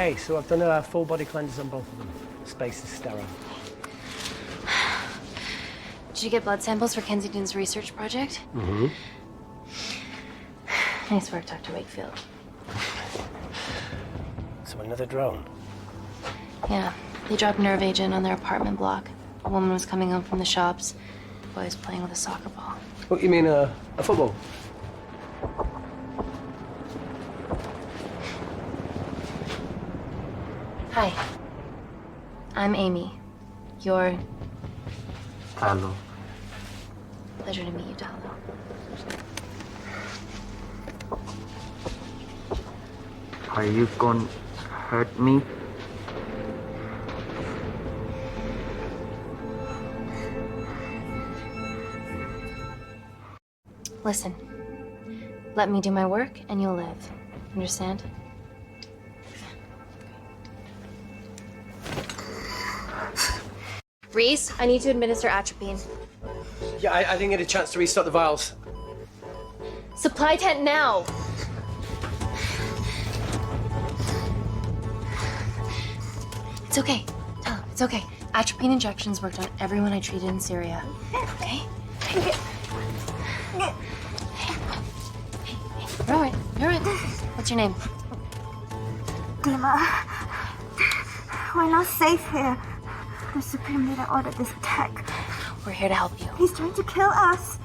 Okay, so I've done a full body cleanse on both of them. Space is sterile. Did you get blood samples for Kensington's research project? Mm-hmm. Nice work, Dr. Wakefield. So another drone. Yeah, they dropped nerve agent on their apartment block. A woman was coming home from the shops. The boy was playing with a soccer ball. What, you mean a football? Hi. I'm Amy. You're... Hello. Pleasure to meet you, Talo. Are you gonna hurt me? Listen. Let me do my work and you'll live. Understand? Reese, I need to administer atropine. Yeah, I didn't get a chance to restock the vials. Supply tent now! It's okay. Tell him, it's okay. Atropine injections worked on everyone I treated in Syria. Okay? You're all right. You're all right. What's your name? Dima, we're not safe here. The Supreme Leader ordered this attack. We're here to help you. He's trying to kill us.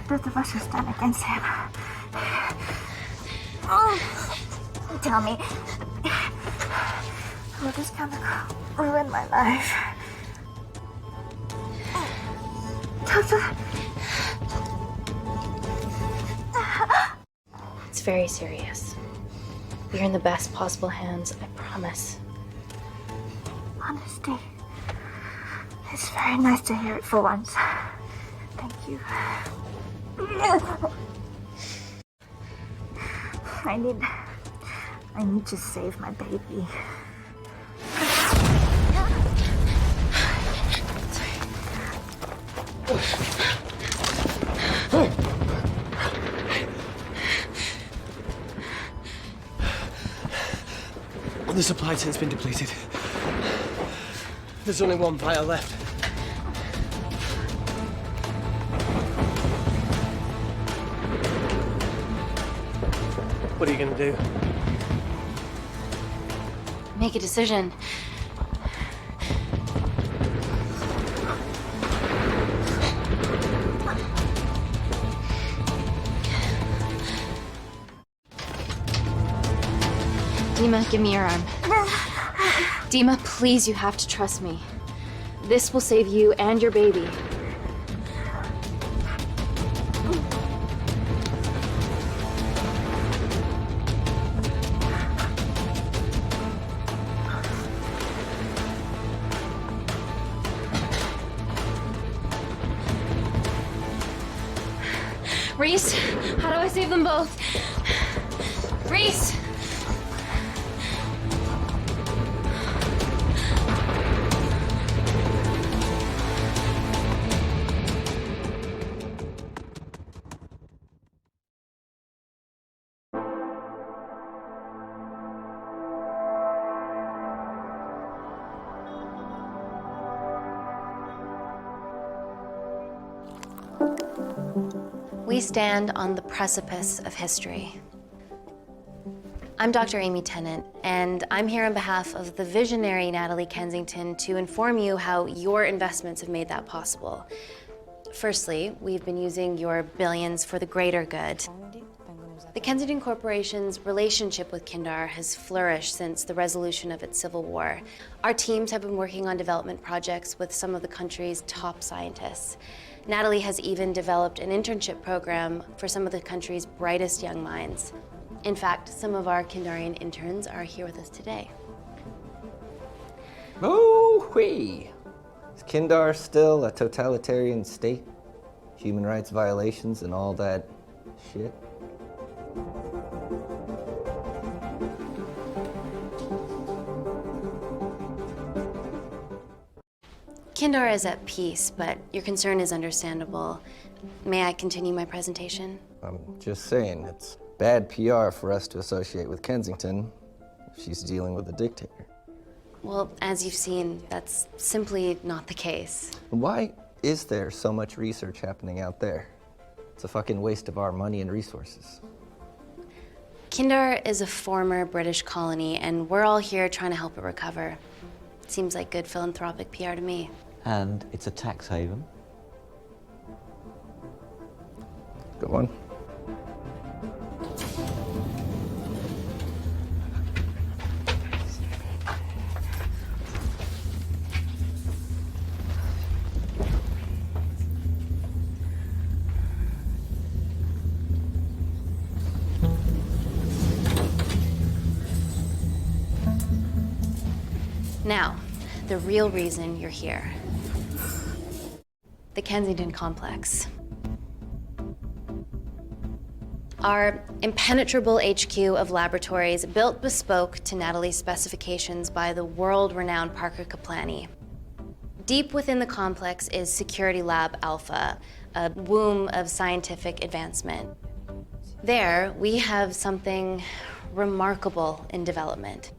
Both of us will stand against him. Oh, tell me, will this chemical ruin my life? Doctor. It's very serious. You're in the best possible hands, I promise. Honesty. It's very nice to hear it for once. Thank you. I need to save my baby. The supply tent's been depleted. There's only one vial left. What are you gonna do? Make a decision. Dima, give me your arm. Dima, please, you have to trust me. This will save you and your baby. Reese, how do I save them both? Reese! We stand on the precipice of history. I'm Dr. Amy Tennant, and I'm here on behalf of the visionary Natalie Kensington to inform you how your investments have made that possible. Firstly, we've been using your billions for the greater good. The Kensington Corporation's relationship with Kindar has flourished since the resolution of its civil war. Our teams have been working on development projects with some of the country's top scientists. Natalie has even developed an internship program for some of the country's brightest young minds. In fact, some of our Kindarian interns are here with us today. Oh-wee! Is Kindar still a totalitarian state? Human rights violations and all that shit? Kindar is at peace, but your concern is understandable. May I continue my presentation? I'm just saying, it's bad PR for us to associate with Kensington she's dealing with a dictator. Well, as you've seen, that's simply not the case. Why is there so much research happening out there? It's a fucking waste of our money and resources. Kindar is a former British colony, and we're all here trying to help it recover. Seems like good philanthropic PR to me. And it's a tax haven. Go on. Now, the real reason you're here. The Kensington Complex. Our impenetrable HQ of laboratories built bespoke to Natalie's specifications by the world-renowned Parker Kaplany. Deep within the complex is Security Lab Alpha, a womb of scientific advancement. There, we have something remarkable in development.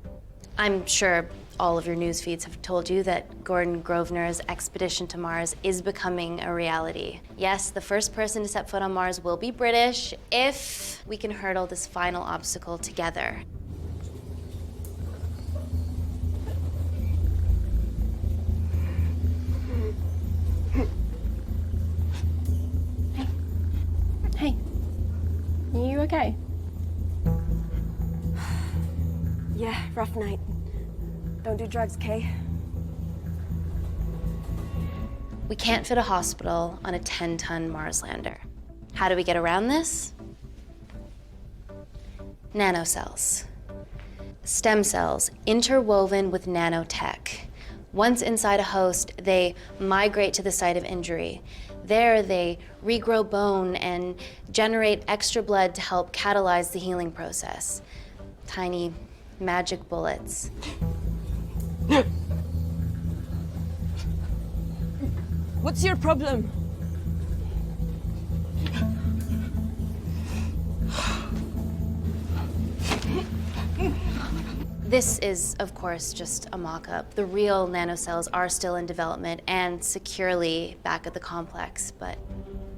I'm sure all of your news feeds have told you that Gordon Grosvenor's expedition to Mars is becoming a reality. Yes, the first person to set foot on Mars will be British if we can hurdle this final obstacle together. Hey. Are you okay? Yeah, rough night. Don't do drugs, Kay. We can't fit a hospital on a 10-ton Mars lander. How do we get around this? Nanocells. Stem cells interwoven with nanotech. Once inside a host, they migrate to the site of injury. There, they regrow bone and generate extra blood to help catalyze the healing process. Tiny magic bullets. What's your problem? This is, of course, just a mock-up. The real nanocells are still in development and securely back at the complex, but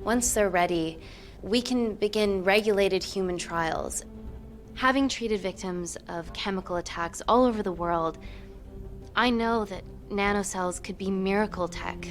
once they're ready, we can begin regulated human trials. Having treated victims of chemical attacks all over the world, I know that nanocells could be miracle tech.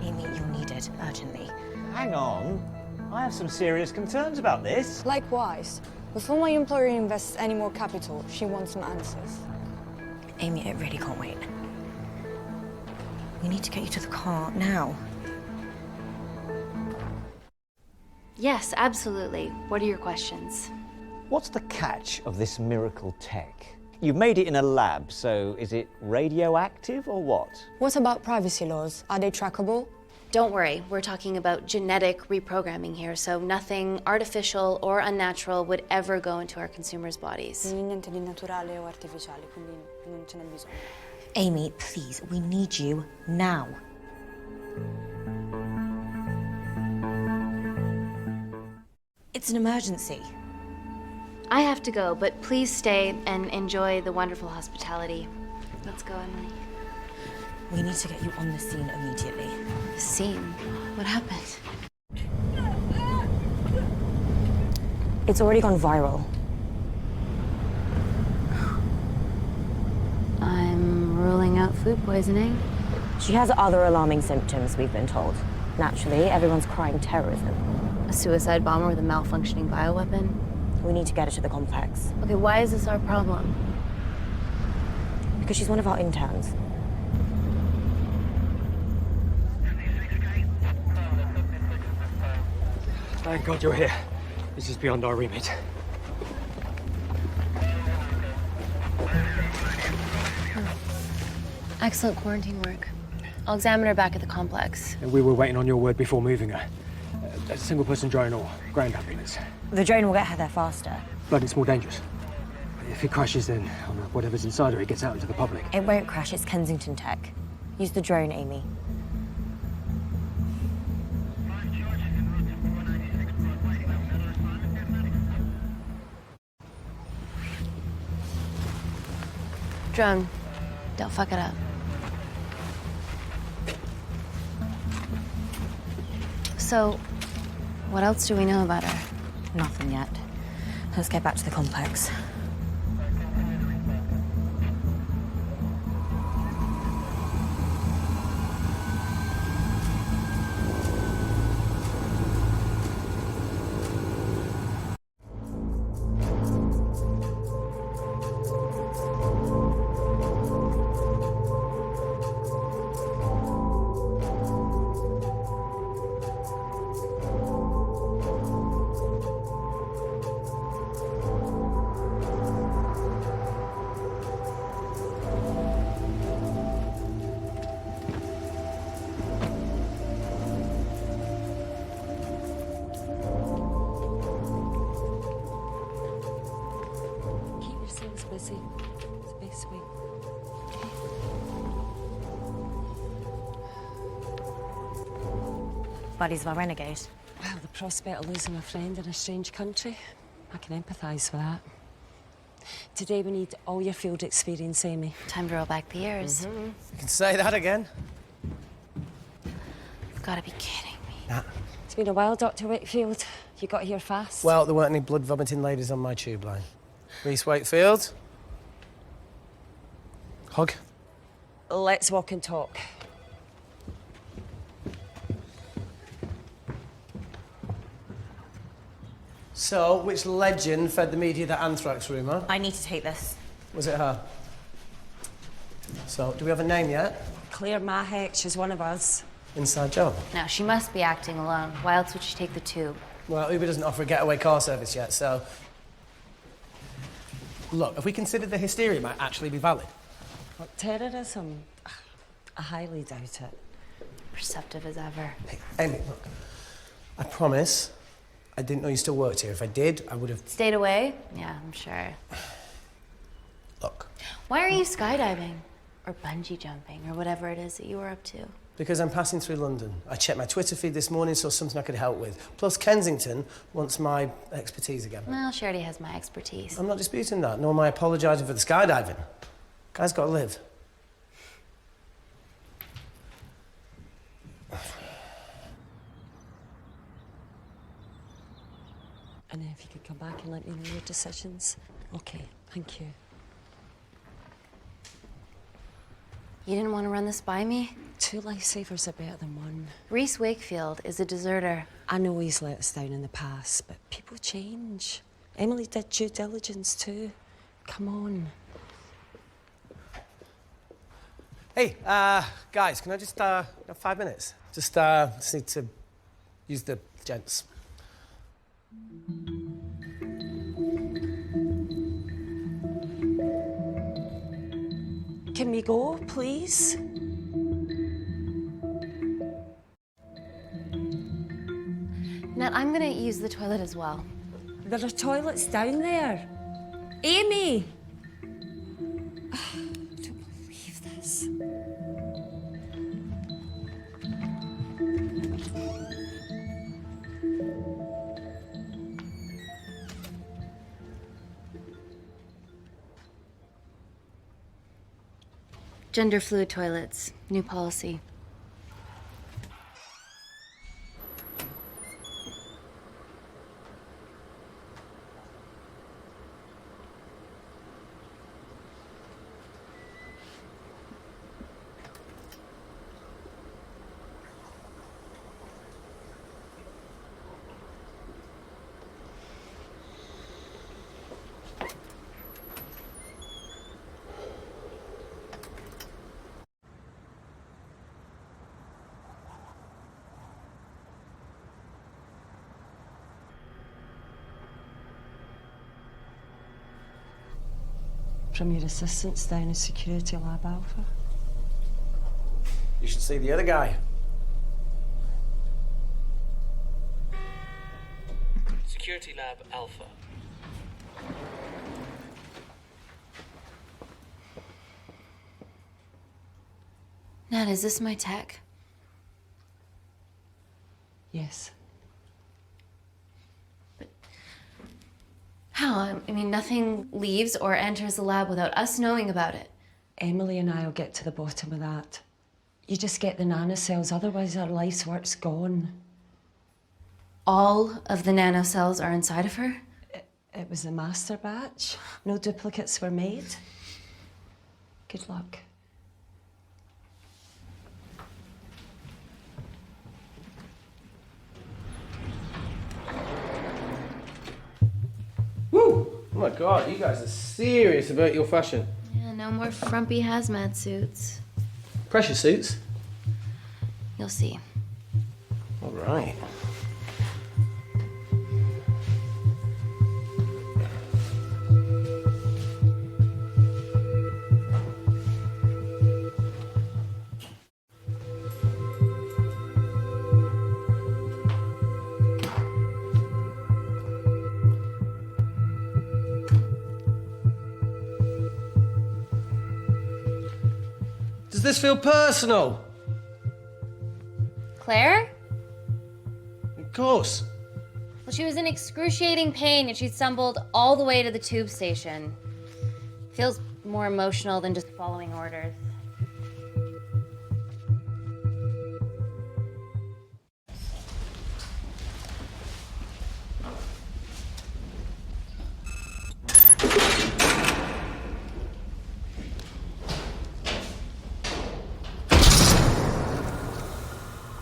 Amy, you're needed urgently. Hang on. I have some serious concerns about this. Likewise. Before my employer invests any more capital, she wants some answers. Amy, it really can't wait. We need to get you to the car now. Yes, absolutely. What are your questions? What's the catch of this miracle tech? You've made it in a lab, so is it radioactive or what? What about privacy laws? Are they trackable? Don't worry, we're talking about genetic reprogramming here, so nothing artificial or unnatural would ever go into our consumers' bodies. Niente di naturale o artificiale, quindi non ce n'è bisogno. Amy, please, we need you now. It's an emergency. I have to go, but please stay and enjoy the wonderful hospitality. Let's go, Emily. We need to get you on the scene immediately. The scene? What happened? It's already gone viral. I'm ruling out food poisoning. She has other alarming symptoms, we've been told. Naturally, everyone's crying terrorism. A suicide bomber with a malfunctioning bioweapon? We need to get her to the complex. Okay, why is this our problem? Because she's one of our interns. Thank God you're here. This is beyond our remit. Excellent quarantine work. I'll examine her back at the complex. And we were waiting on your word before moving her. A single-person drone or ground ambulance. The drone will get her there faster. But it's more dangerous. If it crashes, then whatever's inside her, it gets out into the public. It won't crash, it's Kensington tech. Use the drone, Amy. Drone, don't fuck it up. So, what else do we know about her? Nothing yet. Let's get back to the complex. Busy. Stay sweet. Buddies of our renegade. Well, the prospect of losing a friend in a strange country, I can empathise with that. Today we need all your field experience, Amy. Time to roll back the years. You can say that again. You've got to be kidding me. Nah. It's been a while, Dr. Wakefield. You got here fast. Well, there weren't any blood-vomiting ladies on my tube line. Reese Wakefield. Hug. Let's walk and talk. So, which legend fed the media that anthrax rumour? I need to take this. Was it her? So, do we have a name yet? Claire Mahek, she's one of us. Inside job. Now, she must be acting alone. Why else would she take the tube? Well, Uber doesn't offer a getaway car service yet, so... Look, if we consider the hysteria might actually be valid. What, terrorism? I highly doubt it. Perceptive as ever. Hey, Amy, look. I promise I didn't know you still worked here. If I did, I would have... Stayed away? Yeah, I'm sure. Look. Why are you skydiving? Or bungee jumping, or whatever it is that you were up to? Because I'm passing through London. I checked my Twitter feed this morning, saw something I could help with. Plus, Kensington wants my expertise again. Well, she already has my expertise. I'm not disputing that, nor am I apologising for the skydiving. Guy's got to live. And if you could come back and let me know your decisions. Okay, thank you. You didn't want to run this by me? 2 lifesavers are better than 1. Reese Wakefield is a deserter. I know he's let us down in the past, but people change. Emily did due diligence too. Come on. Hey, guys, can I just, have 5 minutes? Just need to use the gents. Can we go, please? Nat, I'm gonna use the toilet as well. There are toilets down there. Amy! I don't believe this. Gender fluid toilets, new policy. From your assistants down in Security Lab Alpha. You should see the other guy. Security Lab Alpha. Nat, is this my tech? Yes. How? I mean, nothing leaves or enters the lab without us knowing about it. Emily and I'll get to the bottom of that. You just get the nanocells, otherwise our life's work's gone. All of the nanocells are inside of her? It was a master batch. No duplicates were made. Good luck. Woo! Oh my god, you guys are serious about your fashion. Yeah, no more frumpy hazmat suits. Pressure suits? You'll see. All right. Does this feel personal? Claire? Of course. Well, she was in excruciating pain and she stumbled all the way to the tube station. Feels more emotional than just following orders.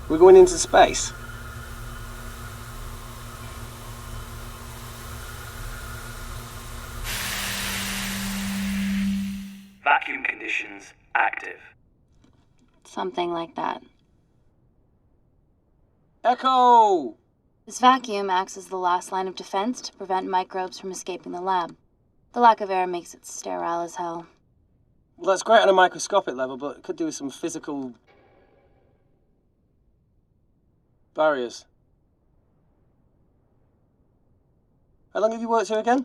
We're going into space. Vacuum conditions active. Something like that. Echo! This vacuum acts as the last line of defense to prevent microbes from escaping the lab. The lack of air makes it sterile as hell. Well, that's great on a microscopic level, but it could do with some physical barriers. How long have you worked here again?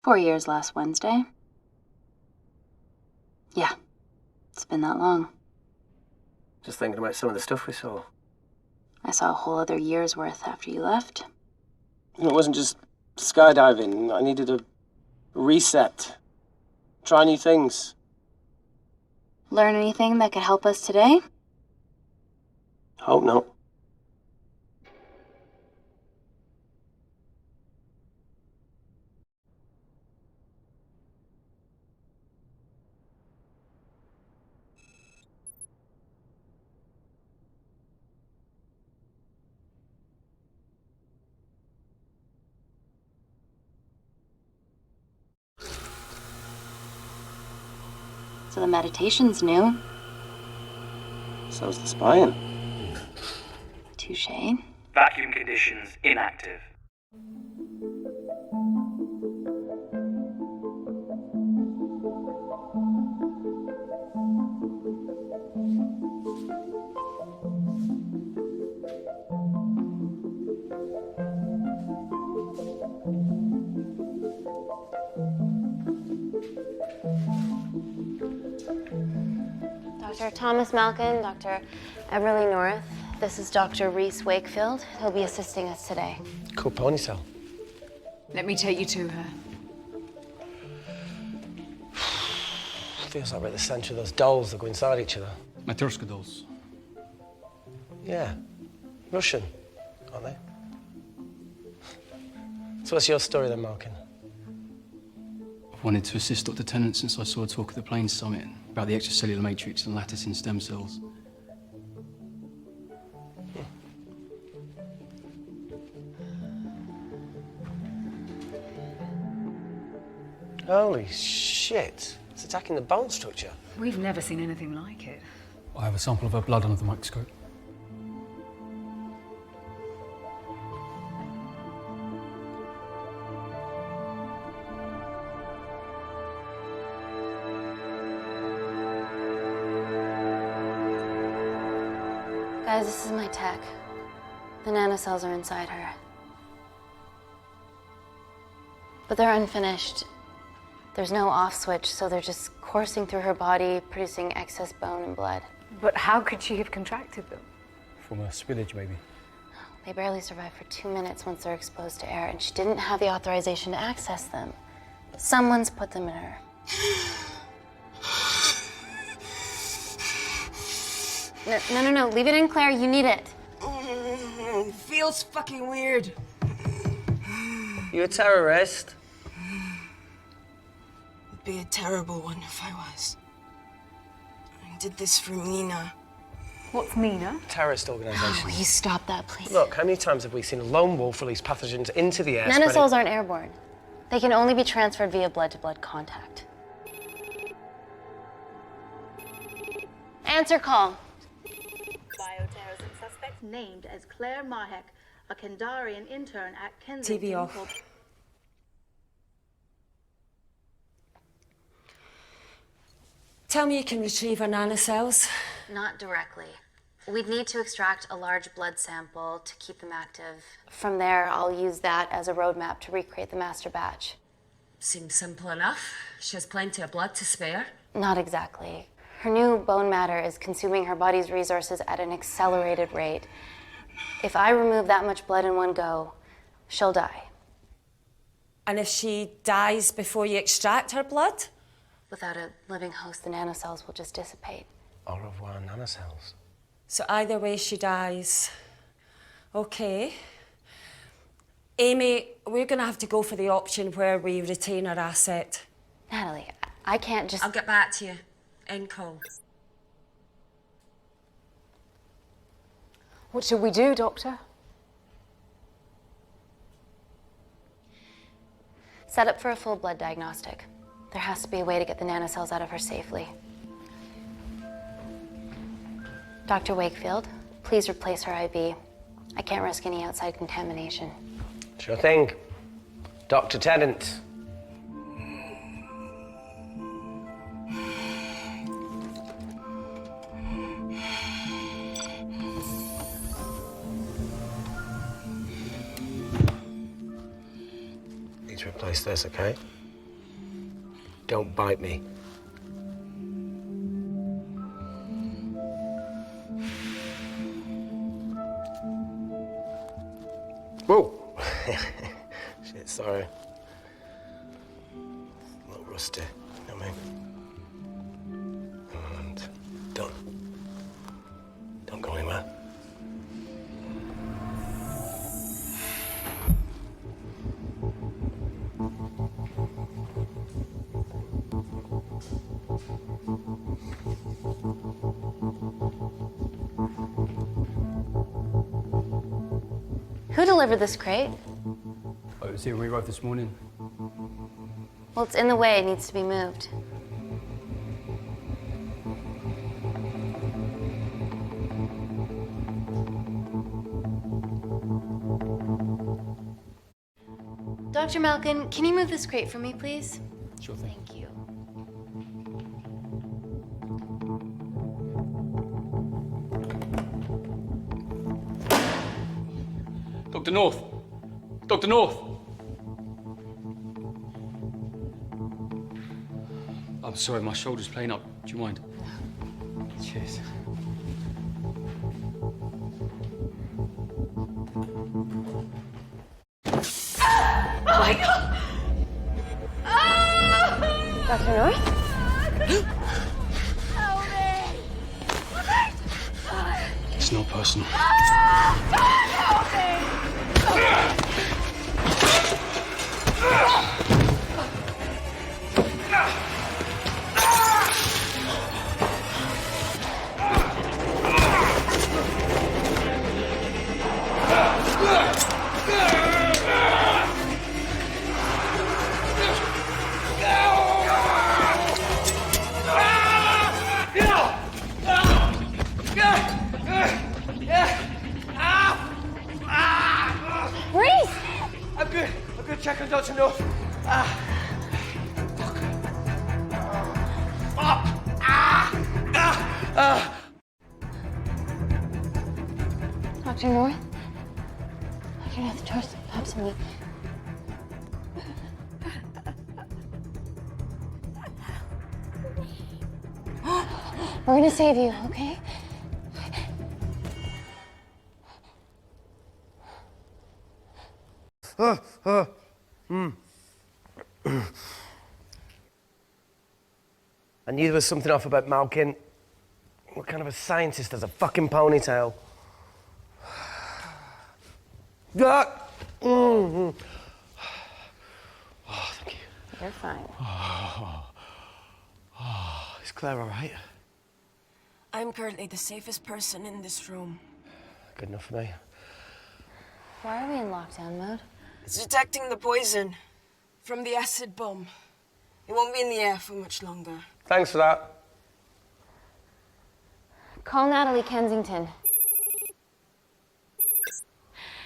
"4 years last Wednesday." Yeah, it's been that long. Just thinking about some of the stuff we saw. I saw a whole other year's worth after you left. It wasn't just skydiving. I needed a reset. Try new things. Learn anything that could help us today? Hope not. So the meditation's new. So's the spying. Touché. Vacuum conditions inactive. Dr. Thomas Malkin, Dr. Everly North. This is Dr. Reese Wakefield. He'll be assisting us today. Cool ponytail. Let me take you to her. Feels like we're at the centre of those dolls that go inside each other. Matryoshka dolls. Yeah. Russian, aren't they? So what's your story then, Malkin? I've wanted to assist Dr. Tennant since I saw a talk at the Plains Summit about the extracellular matrix and lattice in stem cells. Holy shit. It's attacking the bone structure. We've never seen anything like it. I have a sample of her blood under the microscope. Guys, this is my tech. The nanocells are inside her. But they're unfinished. There's no off switch, so they're just coursing through her body, producing excess bone and blood. But how could she have contracted them? From a spillage, maybe. They barely survive for 2 minutes once they're exposed to air, and she didn't have the authorization to access them. Someone's put them in her. No. Leave it in, Claire. You need it. Feels fucking weird. You a terrorist? Would be a terrible one if I was. I did this for Mina. What's Mina? Terrorist organisation. Will you stop that, please? Look, how many times have we seen a lone wolf release pathogens into the air? Nanocells aren't airborne. They can only be transferred via blood-to-blood contact. Answer call. Bioterrorism suspect named as Claire Mahek, a Kendarian intern at Kensington. TV off. Tell me you can retrieve her nanocells. Not directly. We'd need to extract a large blood sample to keep them active. From there, I'll use that as a roadmap to recreate the master batch. Seems simple enough. She has plenty of blood to spare. Not exactly. Her new bone matter is consuming her body's resources at an accelerated rate. If I remove that much blood in one go, she'll die. And if she dies before you extract her blood? Without a living host, the nanocells will just dissipate. Au revoir, nanocells. So either way she dies. Okay. Amy, we're gonna have to go for the option where we retain our asset. Natalie, I can't just... I'll get back to you. End call. What should we do, Doctor? Set up for a full blood diagnostic. There has to be a way to get the nanocells out of her safely. Dr. Wakefield, please replace her IV. I can't risk any outside contamination. Sure thing. Dr. Tennant. Need to replace this, okay? Don't bite me. Whoa! Shit, sorry. A little rusty, you know what I mean? And done. Don't go anywhere. Who delivered this crate? Oh, it was here when we arrived this morning. Well, it's in the way. It needs to be moved. Dr. Malkin, can you move this crate for me, please? Sure thing. Thank you. Dr. North! Dr. North! I'm sorry, my shoulder's playing up. Do you mind? Cheers. Oh my God! Dr. North? Help me! It's not personal. Help me! I'm good. Check on Dr. North. Dr. North? Dr. North, George, absolutely. We're gonna save you, okay? I knew there was something off about Malkin. What kind of a scientist has a fucking ponytail? Ah! Oh, thank you. You're fine. Is Claire all right? I'm currently the safest person in this room. Good enough for me. Why are we in lockdown mode? It's detecting the poison from the acid bomb. It won't be in the air for much longer. Thanks for that. Call Natalie Kensington.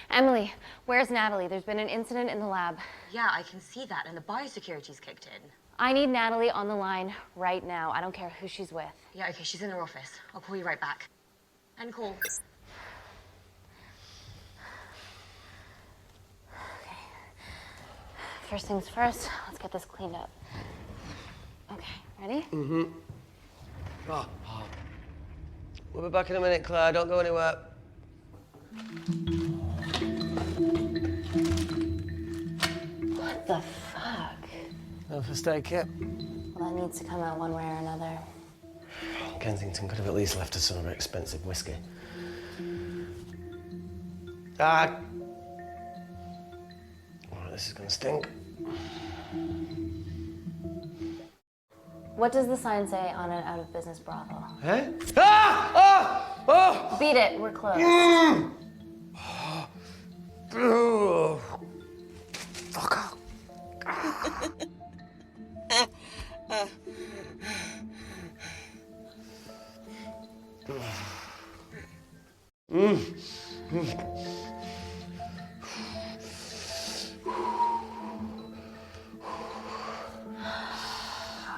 Emily, where's Natalie? There's been an incident in the lab. Yeah, I can see that, and the biosecurity's kicked in. I need Natalie on the line right now. I don't care who she's with. Yeah, okay, she's in her office. I'll call you right back. End call. Okay. First things first, let's get this cleaned up. Okay, ready? Mm-hmm. We'll be back in a minute, Claire. Don't go anywhere. What the fuck? No first aid kit. Well, that needs to come out one way or another. Kensington could have at least left us some of her expensive whiskey. Ah! Oh, this is gonna stink. What does the sign say on an out-of-business brothel? Eh? Ah! Ah! Oh! Beat it, we're closed. Oh. Fuck off.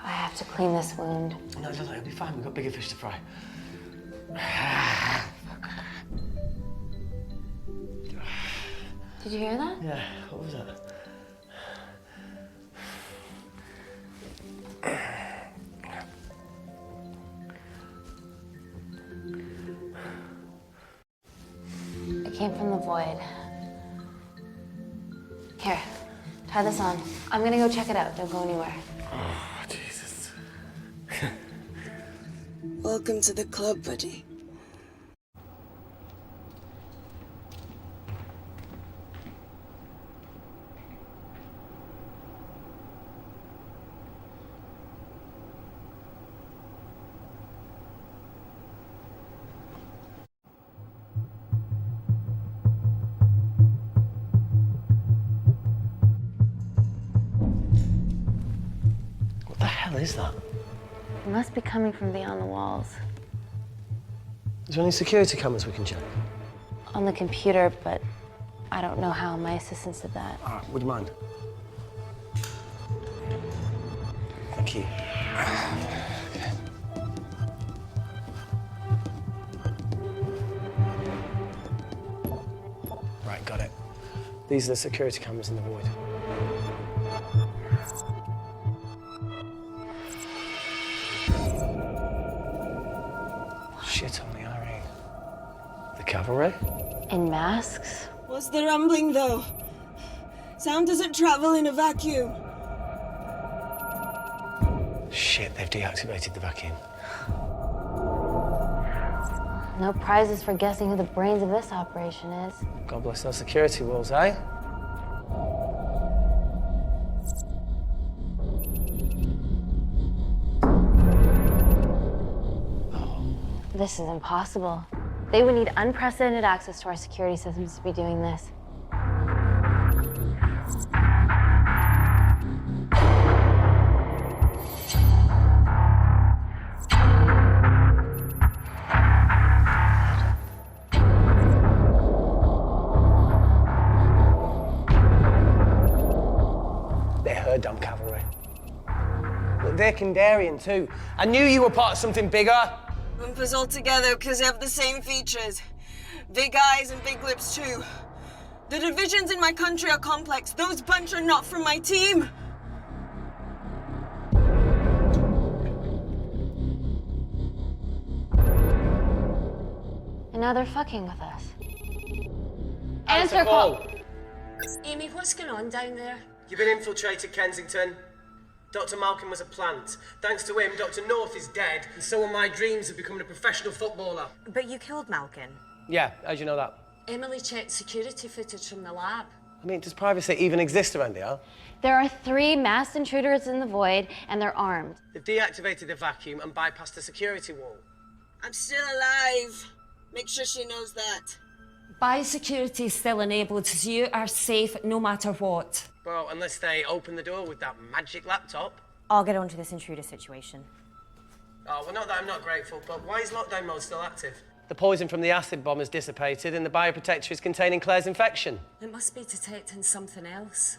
I have to clean this wound. No, it'll be fine. We've got bigger fish to fry. Did you hear that? Yeah, what was that? It came from the void. Here, try this on. I'm gonna go check it out. Don't go anywhere. Oh, Jesus. Welcome to the club, buddy. What the hell is that? It must be coming from beyond the walls. Is there any security cameras we can check? On the computer, but I don't know how. My assistants did that. All right, would you mind? Thank you. Okay. Right, got it. These are the security cameras in the void. Shit on the RE. The cavalry? In masks? What's the rumbling, though? Sound doesn't travel in a vacuum. Shit, they've deactivated the vacuum. No prizes for guessing who the brains of this operation is. God bless those security walls, eh? This is impossible. They would need unprecedented access to our security systems to be doing this. They're her damn cavalry. Look, they're Kandarian too. I knew you were part of something bigger. Lumpers all together because they have the same features. Big eyes and big lips too. The divisions in my country are complex. Those bunch are not from my team. And now they're fucking with us. Answer call. Amy, what's going on down there? You've been infiltrated, Kensington. Dr. Malkin was a plant. Thanks to him, Dr. North is dead, and so are my dreams of becoming a professional footballer. But you killed Malkin. Yeah, how'd you know that? Emily checked security footage from the lab. I mean, does privacy even exist around here? There are 3 masked intruders in the void, and they're armed. They've deactivated the vacuum and bypassed the security wall. I'm still alive. Make sure she knows that. Biosecurity is still enabled, so you are safe no matter what. Well, unless they open the door with that magic laptop. I'll get onto this intruder situation. Oh, well, not that I'm not grateful, but why is lockdown mode still active? The poison from the acid bomb has dissipated and the bioprotector is containing Claire's infection. It must be detecting something else.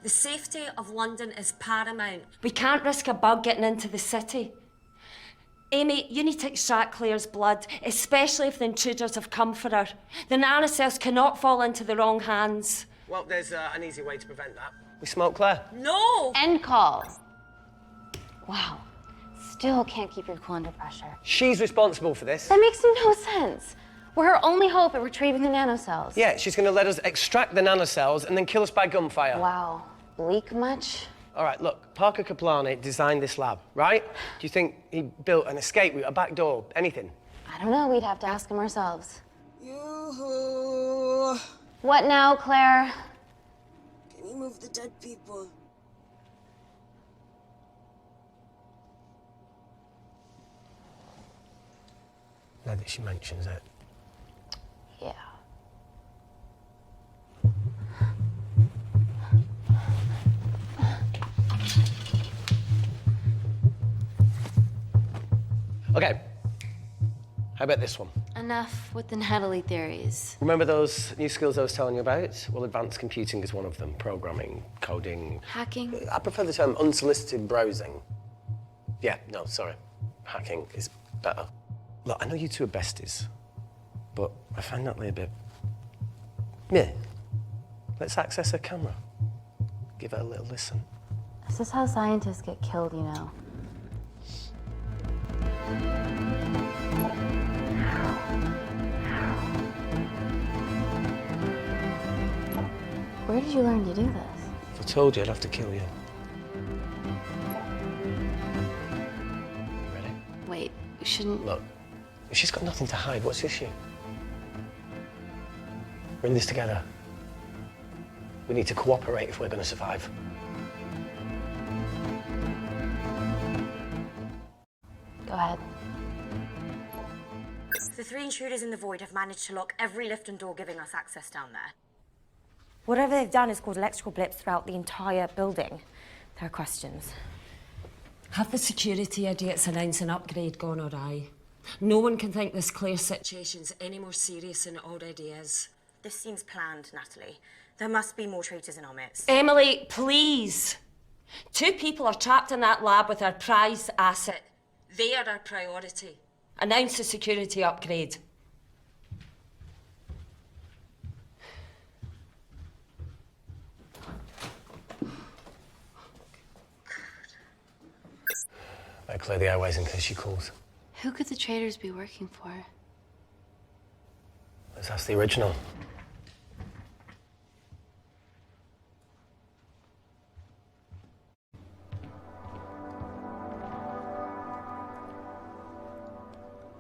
The safety of London is paramount. We can't risk a bug getting into the city. Amy, you need to extract Claire's blood, especially if the intruders have come for her. The nanocells cannot fall into the wrong hands. Well, there's an easy way to prevent that. We smoke Claire. No! End call. Wow. Still can't keep your cool under pressure. She's responsible for this. That makes no sense. We're her only hope at retrieving the nanocells. Yeah, she's going to let us extract the nanocells and then kill us by gunfire. Wow. Bleak much? All right, look, Parker Kaplani designed this lab, right? Do you think he built an escape route, a back door, anything? I don't know. We'd have to ask him ourselves. Yoo-hoo. What now, Claire? Can you move the dead people? Now that she mentions it. Yeah. Okay. How about this one? Enough with the Natalie theories. Remember those new skills I was telling you about? Well, advanced computing is one of them. Programming, coding. Hacking? I prefer the term unsolicited browsing. Yeah, no, sorry. Hacking is better. Look, I know you two are besties, but I find Natalie a bit... Yeah. Let's access her camera. Give her a little listen. This is how scientists get killed, you know. Where did you learn to do this? If I told you, I'd have to kill you. Ready? Wait, we shouldn't... Look, if she's got nothing to hide, what's the issue? We're in this together. We need to cooperate if we're going to survive. Go ahead. The 3 intruders in the void have managed to lock every lift and door giving us access down there. Whatever they've done has caused electrical blips throughout the entire building. There are questions. Have the security idiots announced an upgrade gone awry? No one can think this Claire situation's any more serious than it already is. This seems planned, Natalie. There must be more traitors in our midst. Emily, please. 2 people are trapped in that lab with our prized asset. They are our priority. Announce the security upgrade. I clear the airways in case she calls. Who could the traitors be working for? Let's ask the original.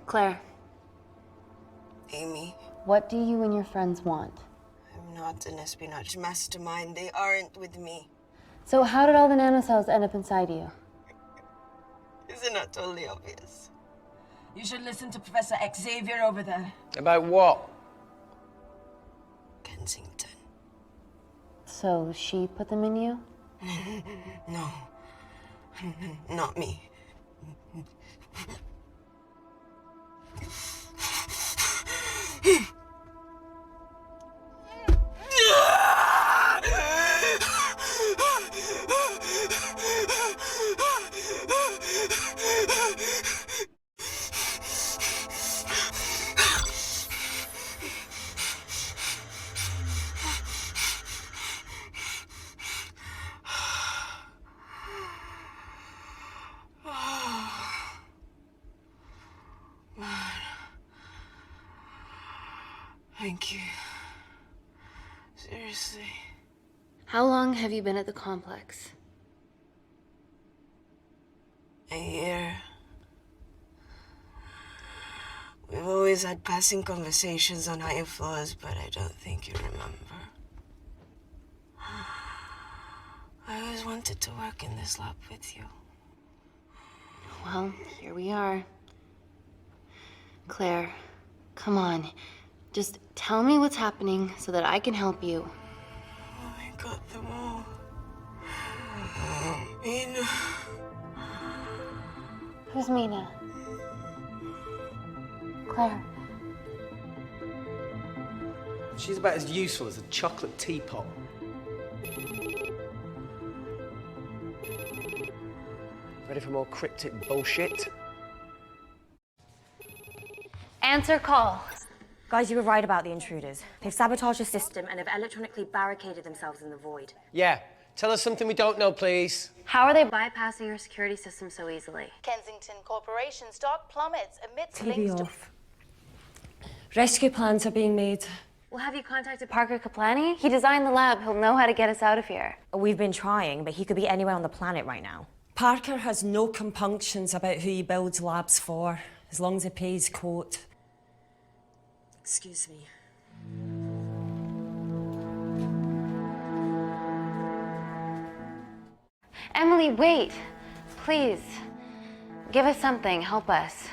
Claire, Amy, what do you and your friends want? I'm not an espionage mastermind. They aren't with me. So how did all the nanocells end up inside you? Isn't that totally obvious? You should listen to Professor Xavier over there. About what? Kensington. So she put them in you? No. Not me. Thank you. Seriously. How long have you been at the complex? A year. We've always had passing conversations on higher floors, but I don't think you remember. I always wanted to work in this lab with you. Well, here we are. Claire, come on. Just tell me what's happening so that I can help you. Oh, I got them all. Mina. Who's Mina? Claire. She's about as useful as a chocolate teapot. Ready for more cryptic bullshit? Answer call. Guys, you were right about the intruders. They've sabotaged the system and have electronically barricaded themselves in the void. Yeah. Tell us something we don't know, please. How are they bypassing your security system so easily? Kensington Corporation stock plummets amidst TV links to... off. Rescue plans are being made. Well, have you contacted Parker Kaplani? He designed the lab. He'll know how to get us out of here. We've been trying, but he could be anywhere on the planet right now. Parker has no compunctions about who he builds labs for, as long as he pays quote. Excuse me. Emily, wait. Please. Give us something. Help us.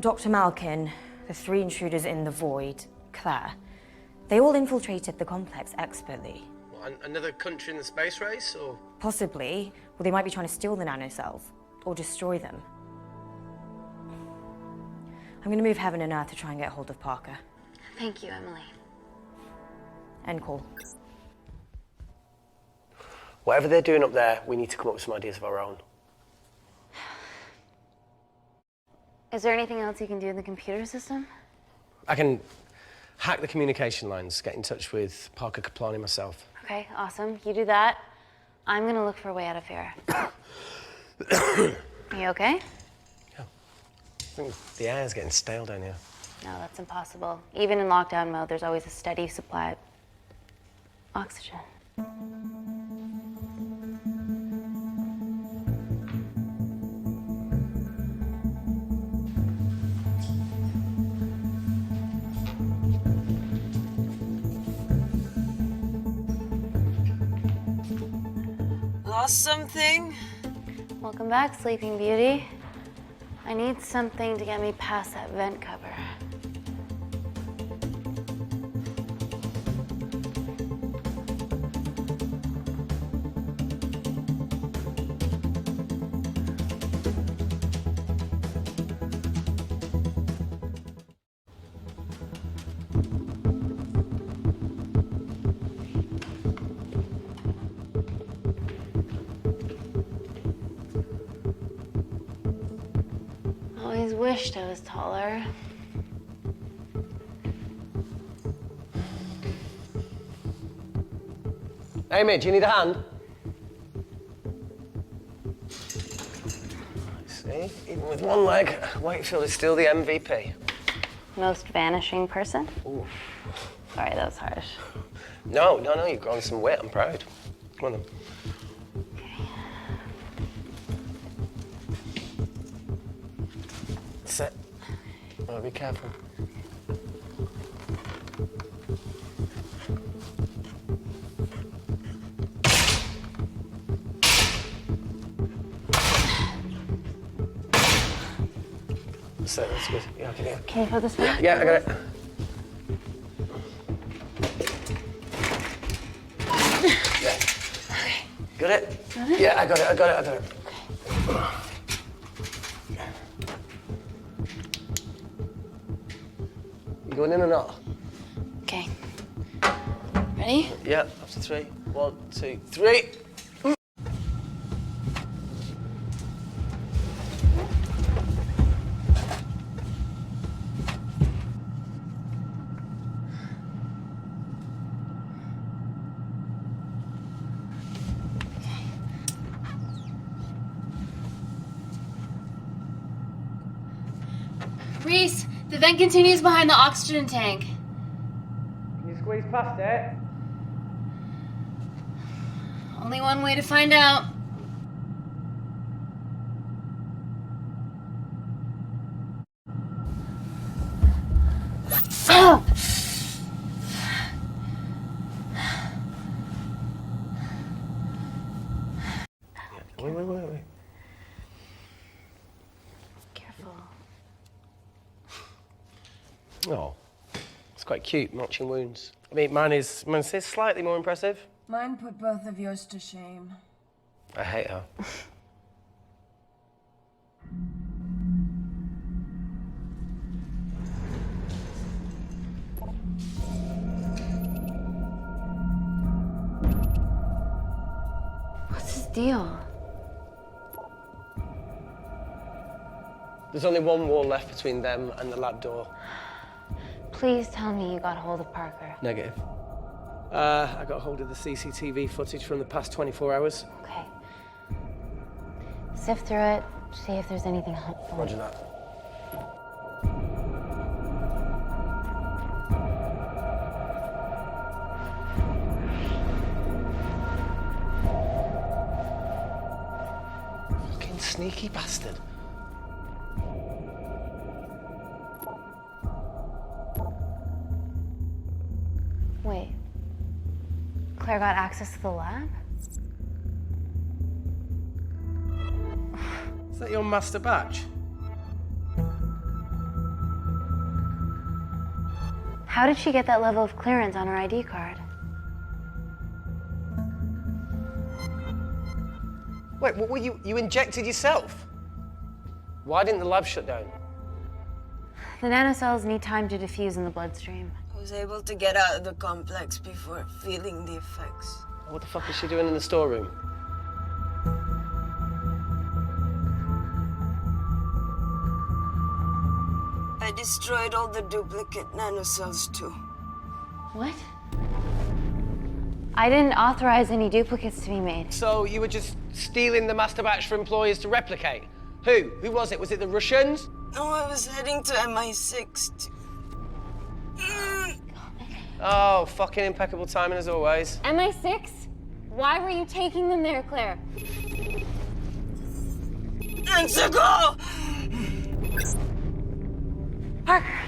Dr. Malkin, the 3 intruders in the void, Claire, they all infiltrated the complex expertly. What, another country in the space race, or? Possibly. Well, they might be trying to steal the nanocells or destroy them. I'm going to move heaven and earth to try and get hold of Parker. Thank you, Emily. End call. Whatever they're doing up there, we need to come up with some ideas of our own. Is there anything else you can do in the computer system? I can hack the communication lines, get in touch with Parker Kaplani myself. Okay, awesome. You do that. I'm gonna look for a way out of here. You okay? I think the air's getting stale down here. No, that's impossible. Even in lockdown mode, there's always a steady supply of oxygen. Lost something? Welcome back, Sleeping Beauty. I need something to get me past that vent cover. Always wished I was taller. Amy, do you need a hand? See, even with one leg, Wakefield is still the MVP. Most vanishing person? Ooh. Sorry, that was harsh. No, you've grown some weight, I'm proud. Come on then. Sit. Oh, be careful. Sit, that's good. Yeah, okay, yeah. Can you put this back? Yeah, I got it. Yeah. Got it? Got it? Yeah, I got it. You going in or not? Okay. Ready? Yeah, after 3. 1, 2, 3. Reese, The vent continues behind the oxygen tank. Can you squeeze past it? Only one way to find out. Wait. Careful. Oh, it's quite cute, matching wounds. I mean, mine's slightly more impressive. Mine put both of yours to shame. I hate her. What's his deal? There's only one wall left between them and the lab door. Please tell me you got hold of Parker. Negative. I got hold of the CCTV footage from the past 24 hours. Okay. Sift through it, see if there's anything helpful. Roger that. Fucking sneaky bastard. Wait. Claire got access to the lab? Is that your master batch? How did she get that level of clearance on her ID card? Wait, what were you injected yourself? Why didn't the lab shut down? The nanocells need time to diffuse in the bloodstream. I was able to get out of the complex before feeling the effects. What the fuck is she doing in the storeroom? I destroyed all the duplicate nanocells too. What? I didn't authorize any duplicates to be made. So you were just stealing the master batch for employers to replicate? Who? Who was it? Was it the Russians? No, I was heading to MI6 Oh, fucking impeccable timing as always. MI6? Why were you taking them there, Claire? Let's go! Parker!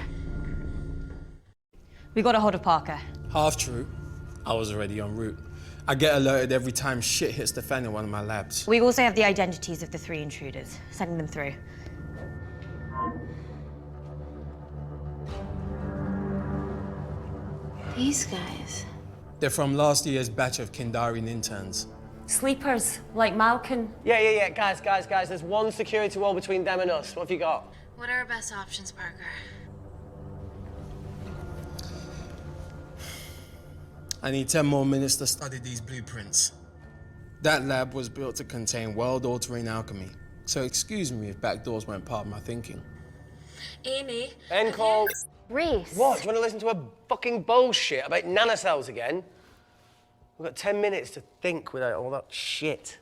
We got a hold of Parker. Half true. I was already en route. I get alerted every time shit hits the fan in one of my labs. We also have the identities of the 3 intruders. Sending them through. These guys. They're from last year's batch of Kindarian interns. Sleepers, like Malkin. Yeah. Guys. There's one security wall between them and us. What have you got? What are our best options, Parker? I need 10 more minutes to study these blueprints. That lab was built to contain world-altering alchemy. So excuse me if backdoors weren't part of my thinking. Amy. End call. Reese. What? Do you want to listen to a fucking bullshit about nanocells again? We've got 10 minutes to think without all that shit.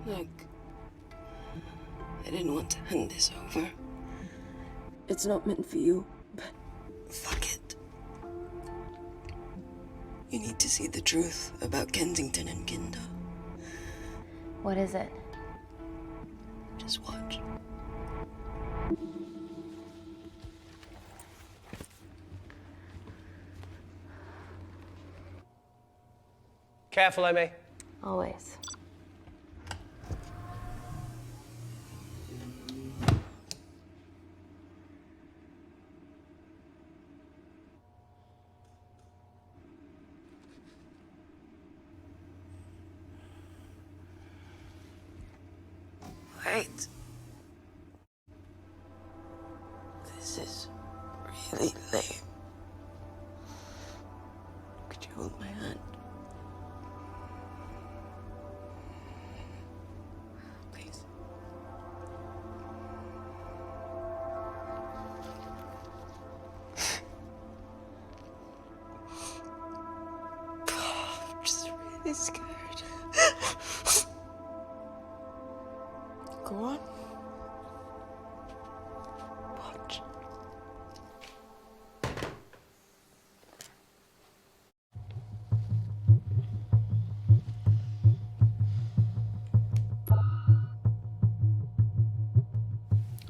Look, I didn't want to hand this over. It's not meant for you, but fuck it. You need to see the truth about Kensington and Kinder. What is it? Just watch. Careful, Amy. Always. Wait. This is really lame. Could you hold my hand? Please. really scared. Go on. Watch.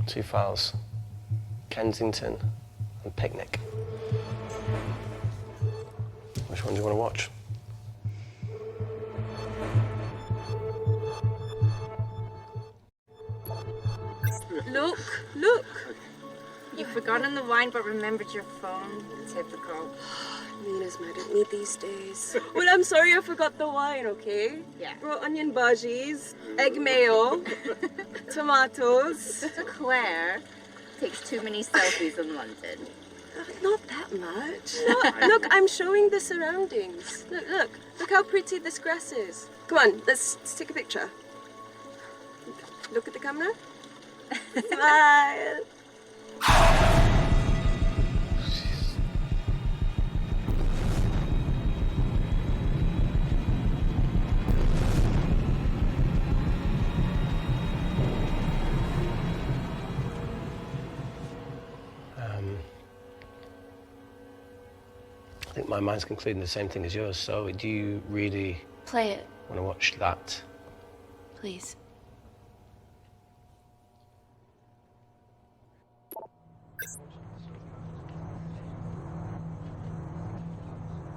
Two files. Kensington and Picnic. Which one do you want to watch? Look, look. You've forgotten the wine but remembered your phone. Typical. Mina's mad at me these days. Well, I'm sorry I forgot the wine, okay? Yeah. Brought onion bhajis, egg mayo, tomatoes. Claire takes too many selfies in London. Not that much. Look, I'm showing the surroundings. Look how pretty this grass is. Come on, let's take a picture. Look at the camera. Smile. I think my mind's concluding the same thing as yours, so do you really Play it, want to watch that? please.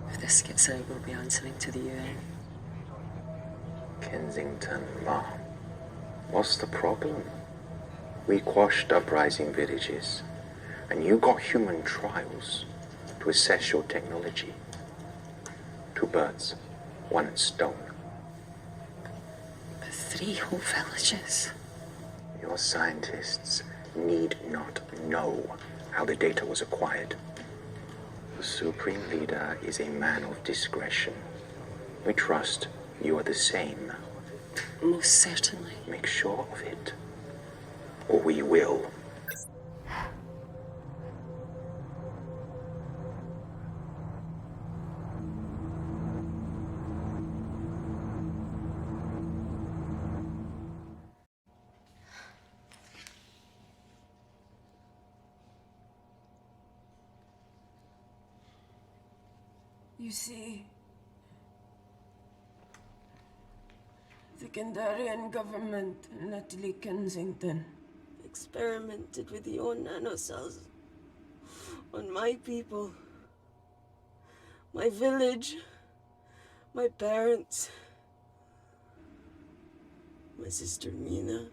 If this gets out, we'll be answering to the UN. Kensington, Ma. What's the problem? We quashed uprising villages, and you got human trials to assess your technology. 2 birds, 1 stone. But 3 whole villages. Your scientists need not know how the data was acquired. The Supreme Leader is a man of discretion. We trust you are the same. Most certainly. Make sure of it, or we will. You see, the Kandarian government and Natalie Kensington experimented with your nanocells on my people, my village, my parents, my sister Mina.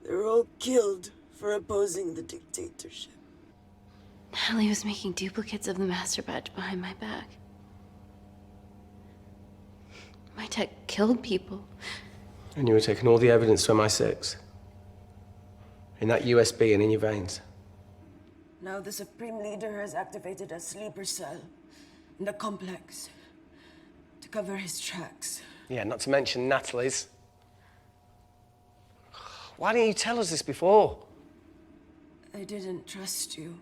They were all killed for opposing the dictatorship. Natalie was making duplicates of the master batch behind my back. My tech killed people. And you were taking all the evidence to MI6? In that USB and in your veins? Now the Supreme Leader has activated a sleeper cell in the complex to cover his tracks. Yeah, not to mention Natalie's. Why didn't you tell us this before? I didn't trust you.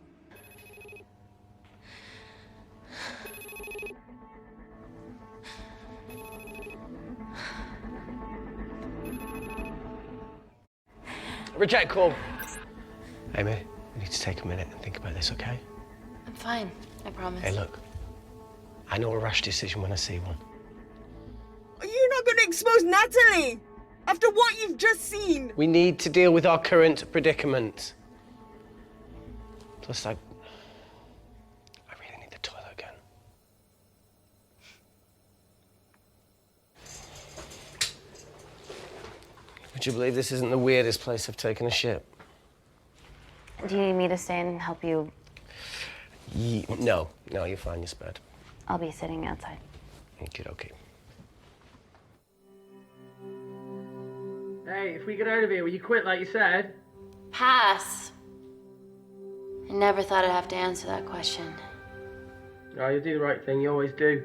Reject call. Amy, we need to take a minute and think about this, okay? I'm fine, I promise. Hey, look. I know a rash decision when I see one. Are you not going to expose Natalie? After what you've just seen? We need to deal with our current predicament. Plus, I really need the toilet again. Would you believe this isn't the weirdest place I've taken a ship? Do you need me to stay and help you? No, you're fine, you're spared. I'll be sitting outside. Okey-dokey. Hey, if we get out of here, will you quit like you said? Pass. I never thought I'd have to answer that question. Oh, you do the right thing, you always do.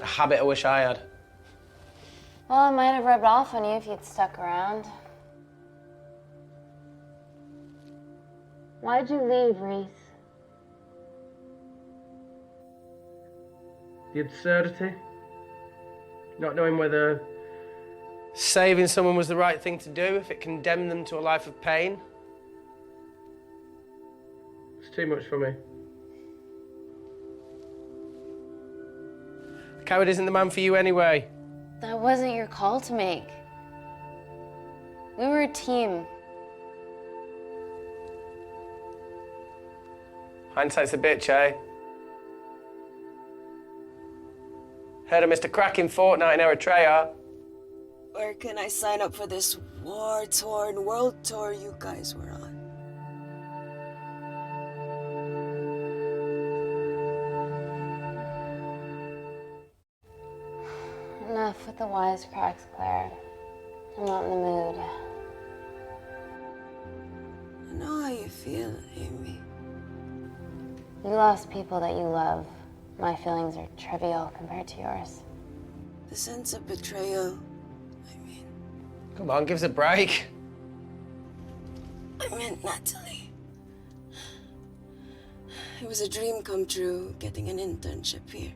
A habit I wish I had. Well, it might have rubbed off on you if you'd stuck around. Why'd you leave, Reese? The absurdity. Not knowing whether saving someone was the right thing to do if it condemned them to a life of pain. it's too much for me. A coward isn't the man for you anyway. That wasn't your call to make. We were a team. Hindsight's a bitch, eh? Heard of Mr. Cracking Fortnite in Eritrea? Where can I sign up for this war-torn world tour you guys were on? Enough with the wisecracks, Claire. I'm not in the mood. I know how you feel, Amy. You lost people that you love. My feelings are trivial compared to yours. The sense of betrayal. Come on, give us a break. I meant Natalie. It was a dream come true, getting an internship here.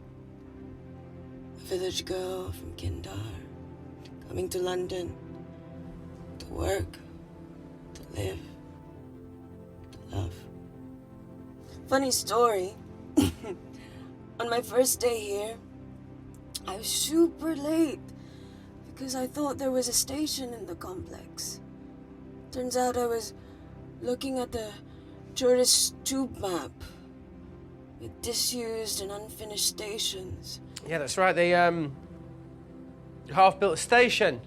A village girl from Kindar, coming to London, to work, to live, to love. Funny story. On my first day here, I was super late because I thought there was a station in the complex. Turns out I was looking at the tourist tube map with disused and unfinished stations. Yeah, that's right. They half-built a station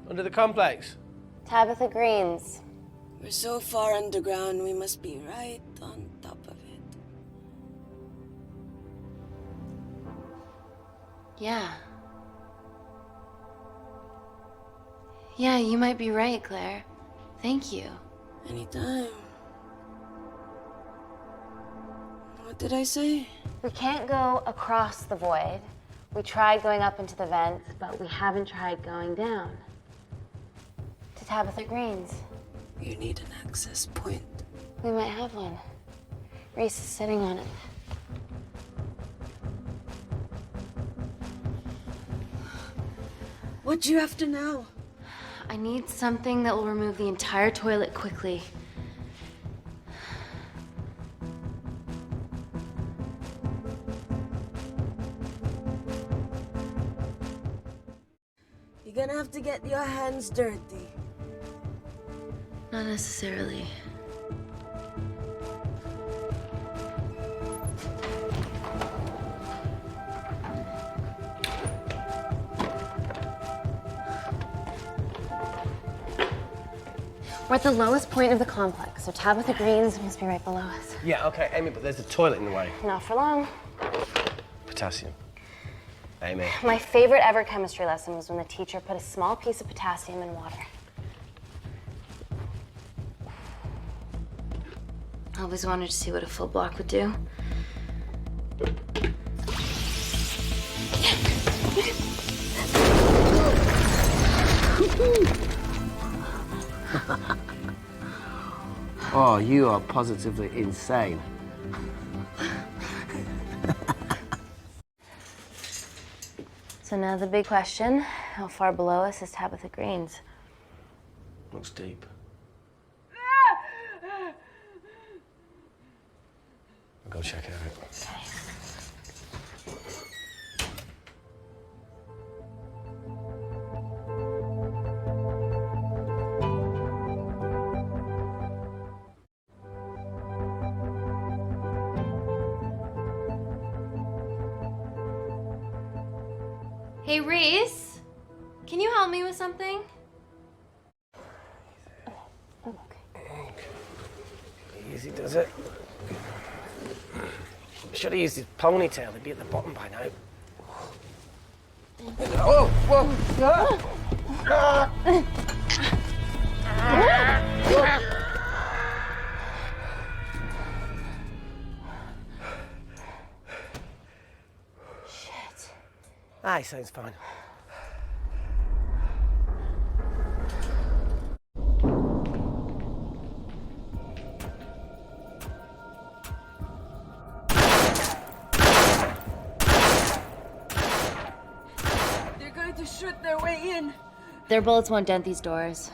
under the complex. Tabitha Greens. We're so far underground, we must be right on top of it. Yeah. Yeah, you might be right, Claire. Thank you. Anytime. What did I say? We can't go across the void. We tried going up into the vents, but we haven't tried going down. To Tabitha Greens. You need an access point. We might have one. Reese is sitting on it. What do you have to know? I need something that will remove the entire toilet quickly. You're gonna have to get your hands dirty. Not necessarily. We're at the lowest point of the complex, so Tabitha Greens must be right below us. Yeah, okay, Amy, but there's a toilet in the way. Not for long. Potassium. Amy. My favorite ever chemistry lesson was when the teacher put a small piece of potassium in water. I always wanted to see what a full block would do. Oh, you are positively insane. So now the big question, how far below us is Tabitha Greens? Looks deep. I'll go check it out. Hey, Reese, can you help me with something? Easy does it. Should have used his ponytail. He'd be at the bottom by now. Oh, whoa! Shit. Aye, sounds fine. to shoot their way in. Their bullets won't dent these doors.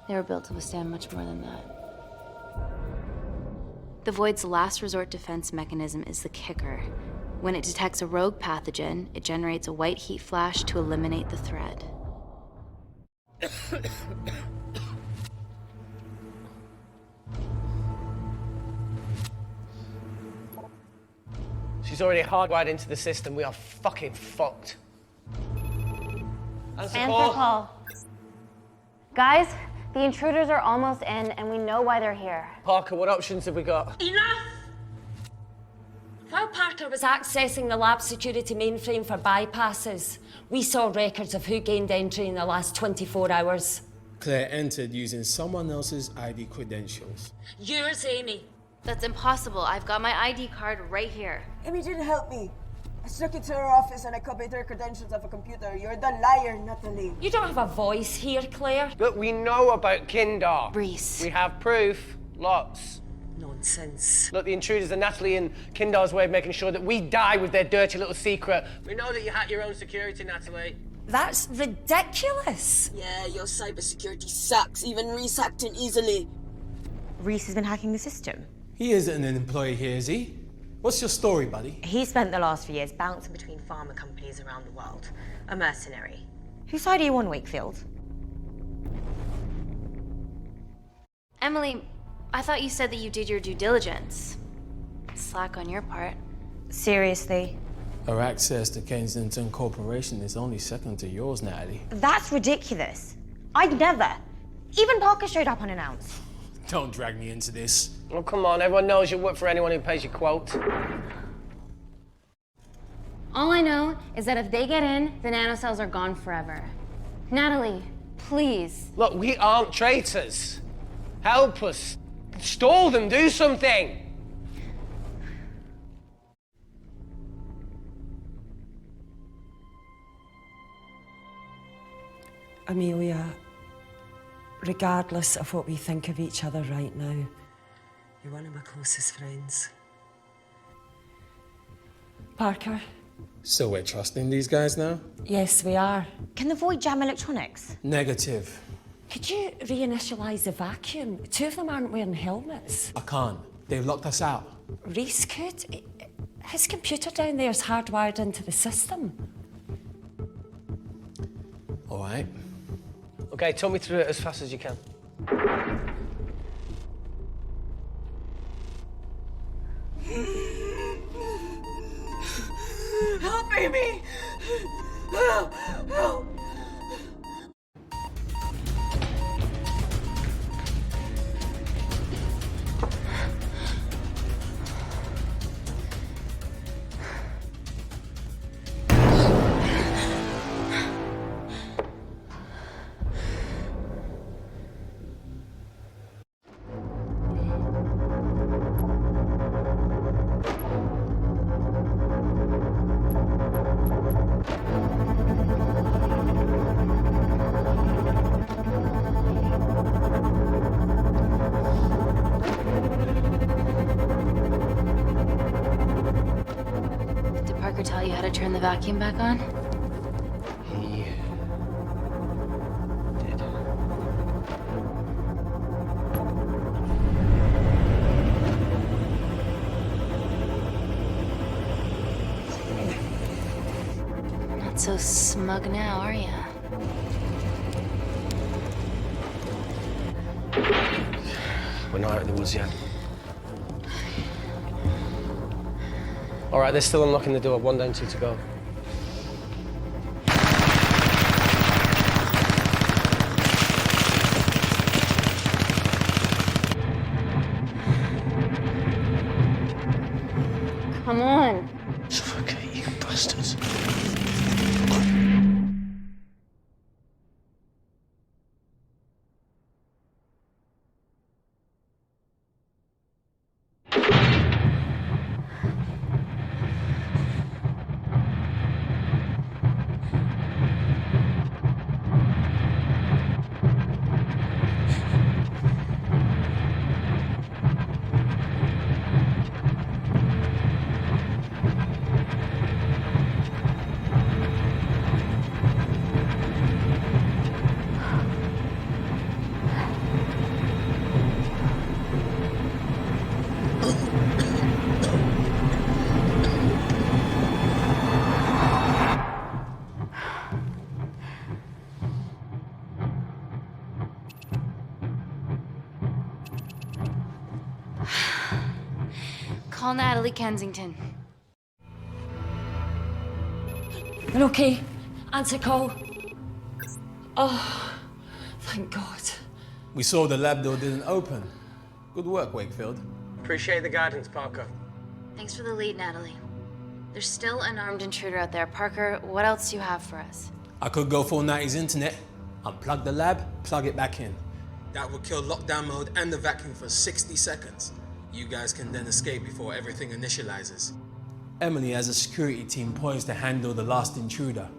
They were built to withstand much more than that. The Void's last resort defense mechanism is the kicker. When it detects a rogue pathogen, it generates a white heat flash to eliminate the threat. She's already hardwired into the system. We are fucking fucked. Answer call. Guys, the intruders are almost in, and we know why they're here. Parker, what options have we got? Enough! While Parker was accessing the lab security mainframe for bypasses, we saw records of who gained entry in the last 24 hours. Claire entered using someone else's ID credentials. Yours, Amy. That's impossible. I've got my ID card right here. Amy didn't help me. I snuck into her office and I copied her credentials off a computer. You're the liar, Natalie. You don't have a voice here, Claire. But we know about Kindar. Reese. We have proof. Lots. Nonsense. Look, the intruders are Natalie and Kindar's way of making sure that we die with their dirty little secret. We know that you hack your own security, Natalie. That's ridiculous. Yeah, your cybersecurity sucks. Even Reese hacked it easily. Reese has been hacking the system. He isn't an employee here, is he? What's your story, buddy? He spent the last few years bouncing between pharma companies around the world. A mercenary. Whose side are you on, Wakefield? Emily, I thought you said that you did your due diligence. Slack on your part. Seriously? Her access to Kensington Corporation is only second to yours, Natalie. That's ridiculous. I'd never. Even Parker showed up unannounced. Don't drag me into this. Oh, come on. Everyone knows you work for anyone who pays your quote. All I know is that if they get in, the nanocells are gone forever. Natalie, please. Look, we aren't traitors. Help us. Stall them. Do something. Amelia, regardless of what we think of each other right now, you're one of my closest friends. Parker? So we're trusting these guys now? Yes, we are. Can the Void jam electronics? Negative. Could you reinitialize the vacuum? Two of them aren't wearing helmets. I can't. They've locked us out. Reese could. His computer down there is hardwired into the system. All right. Okay, talk me through it as fast as you can. Help, Amy! Help! Help! Did Parker tell you how to turn the vacuum back on? He did. Not so smug now, are ya? We're not out of the woods yet. All right, they're still unlocking the door. 1 down, 2 to go. Come on. Suffocate, you bastards. Call Natalie Kensington. You're okay? Answer call. Oh, thank God. We saw the lab door didn't open. Good work, Wakefield. Appreciate the guidance, Parker. Thanks for the lead, Natalie. There's still an armed intruder out there. Parker, what else do you have for us? I could go full 90s internet, unplug the lab, plug it back in. That would kill lockdown mode and the vacuum for 60 seconds. You guys can then escape before everything initializes. Emily has a security team poised to handle the last intruder.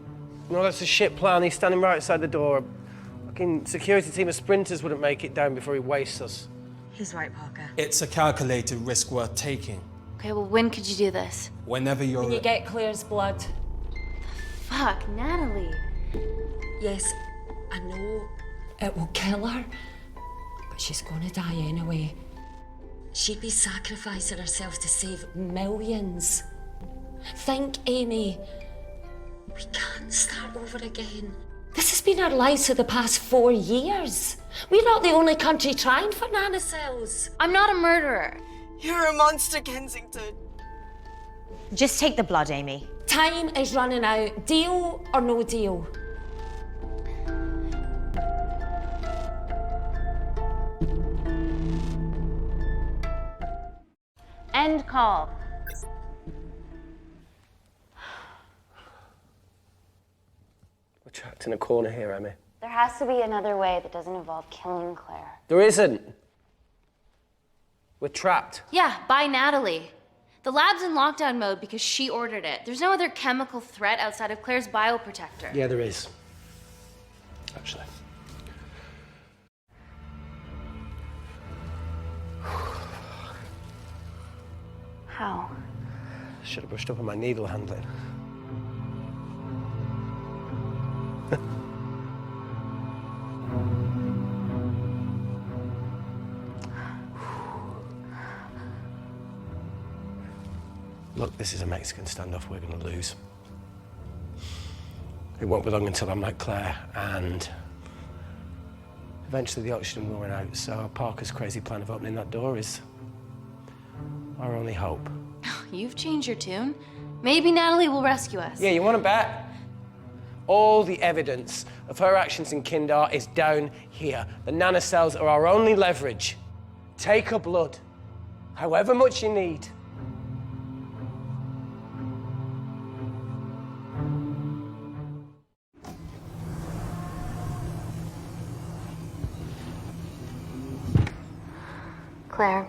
No, that's a shit plan. He's standing right outside the door. A fucking security team of sprinters wouldn't make it down before he wastes us. He's right, Parker. It's a calculated risk worth taking. Okay, well, when could you do this? Whenever you're... When you get Claire's blood. Fuck, Natalie. Yes, I know it will kill her, but she's gonna die anyway. She'd be sacrificing herself to save millions. Think, Amy. We can't start over again. This has been our lives for the past 4 years. We're not the only country trying for nanocells. I'm not a murderer. You're a monster, Kensington. Just take the blood, Amy. Time is running out. Deal or no deal? End call. We're trapped in a corner here, Emmy. There has to be another way that doesn't involve killing Claire. There isn't. We're trapped. Yeah, by Natalie. The lab's in lockdown mode because she ordered it. There's no other chemical threat outside of Claire's bioprotector. Yeah, there is. Actually. How? Should have brushed up on my needle handling. Look, this is a Mexican standoff we're going to lose. It won't be long until I'm like Claire, and eventually the oxygen will run out, so Parker's crazy plan of opening that door is our only hope. You've changed your tune. Maybe Natalie will rescue us. Yeah, you want to bet? All the evidence of her actions in Kindar is down here. The nanocells are our only leverage. Take her blood, however much you need. Claire,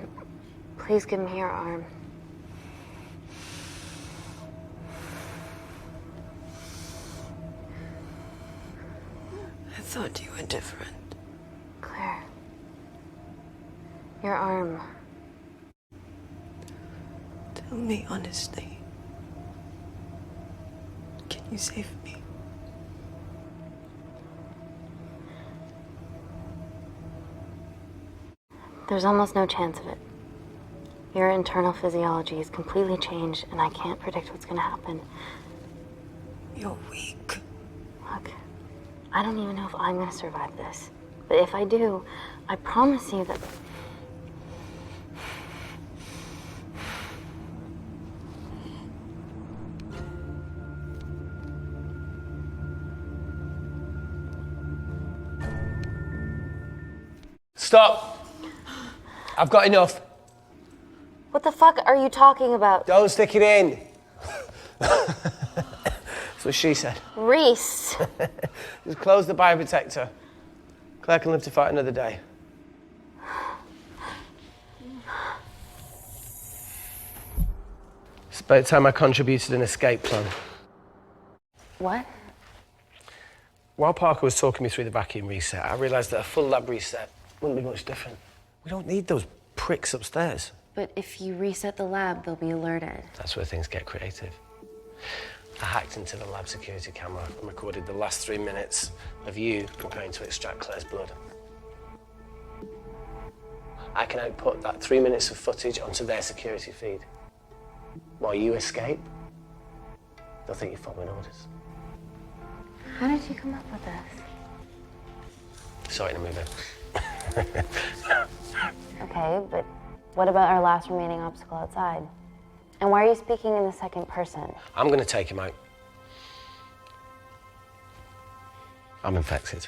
please give me your arm. I thought you were different. Claire, your arm. Tell me honestly. Can you save me? There's almost no chance of it. Your internal physiology is completely changed, and I can't predict what's gonna happen. You're weak. Look, I don't even know if I'm gonna survive this. But if I do, I promise you that... Stop! I've got enough. What the fuck are you talking about? Don't stick it in. That's what she said. Reese. Just close the bioprotector. Claire can live to fight another day. It's about time I contributed an escape plan. What? While Parker was talking me through the vacuum reset, I realised that a full lab reset wouldn't be much different. We don't need those pricks upstairs. But if you reset the lab, they'll be alerted. That's where things get creative. I hacked into the lab security camera and recorded the last 3 minutes of you preparing to extract Claire's blood. I can output that 3 minutes of footage onto their security feed. While you escape, they'll think you're following orders. How did you come up with this? Saw it in a movie. Okay, but what about our last remaining obstacle outside? And why are you speaking in the second person? I'm gonna take him out. I'm infected.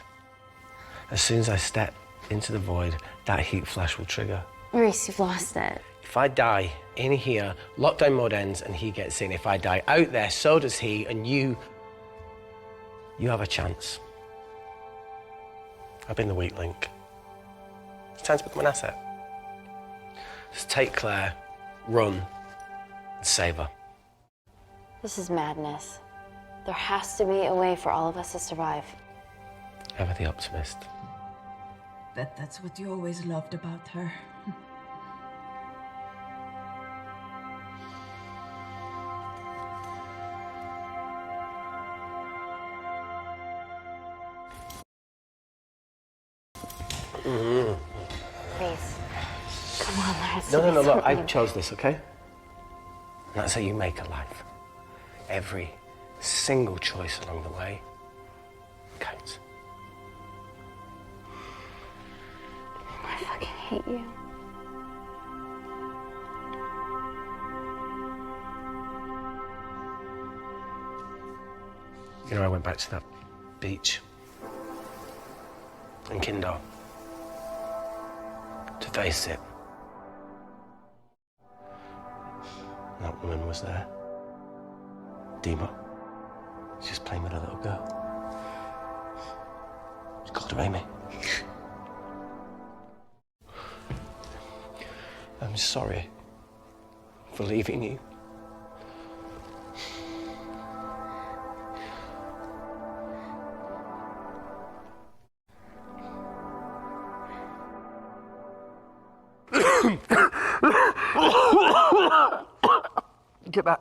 As soon as I step into the void, that heat flash will trigger. Maurice, you've lost it. If I die in here, lockdown mode ends and he gets in. If I die out there, so does he, and you have a chance. I've been the weak link. It's time to become an asset. Just take Claire, run, and save her. This is madness. There has to be a way for all of us to survive. Ever the optimist. Bet that's what you always loved about her. Please. Come on, there has to No, be look, I something. chose this, okay? And that's how you make a life. Every single choice along the way counts. I fucking hate you. You know, I went back to that beach in Kindar to face it. That woman was there. Dima. She's just playing with a little girl. She called her Amy. I'm sorry for leaving you. Get back.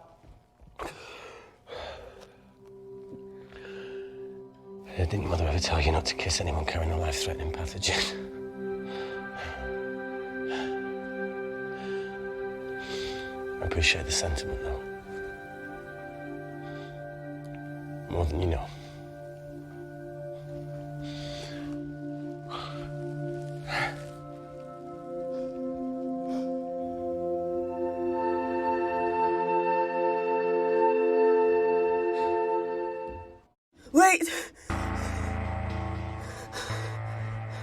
Didn't your mother ever tell you not to kiss anyone carrying a life-threatening pathogen? I appreciate the sentiment, though. More than you know. Wait!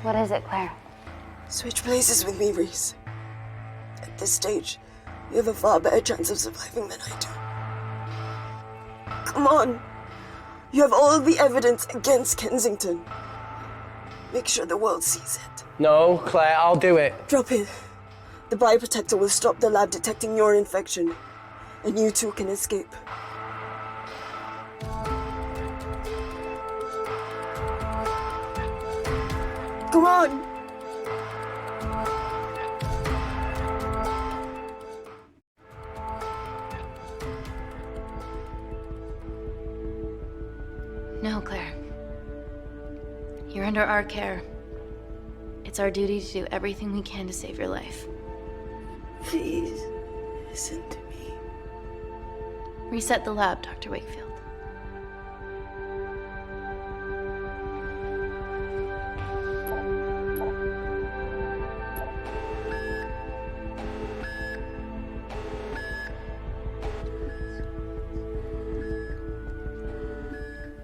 What is it, Claire? Switch places with me, Reese. At this stage, you have a far better chance of surviving than I do. Come on. You have all the evidence against Kensington. Make sure the world sees it. No, Claire, I'll do it. Drop it. The bioprotector will stop the lab detecting your infection, and you two can escape. Come on! No, Claire. You're under our care. It's our duty to do everything we can to save your life. Please, listen to me. Reset the lab, Dr. Wakefield.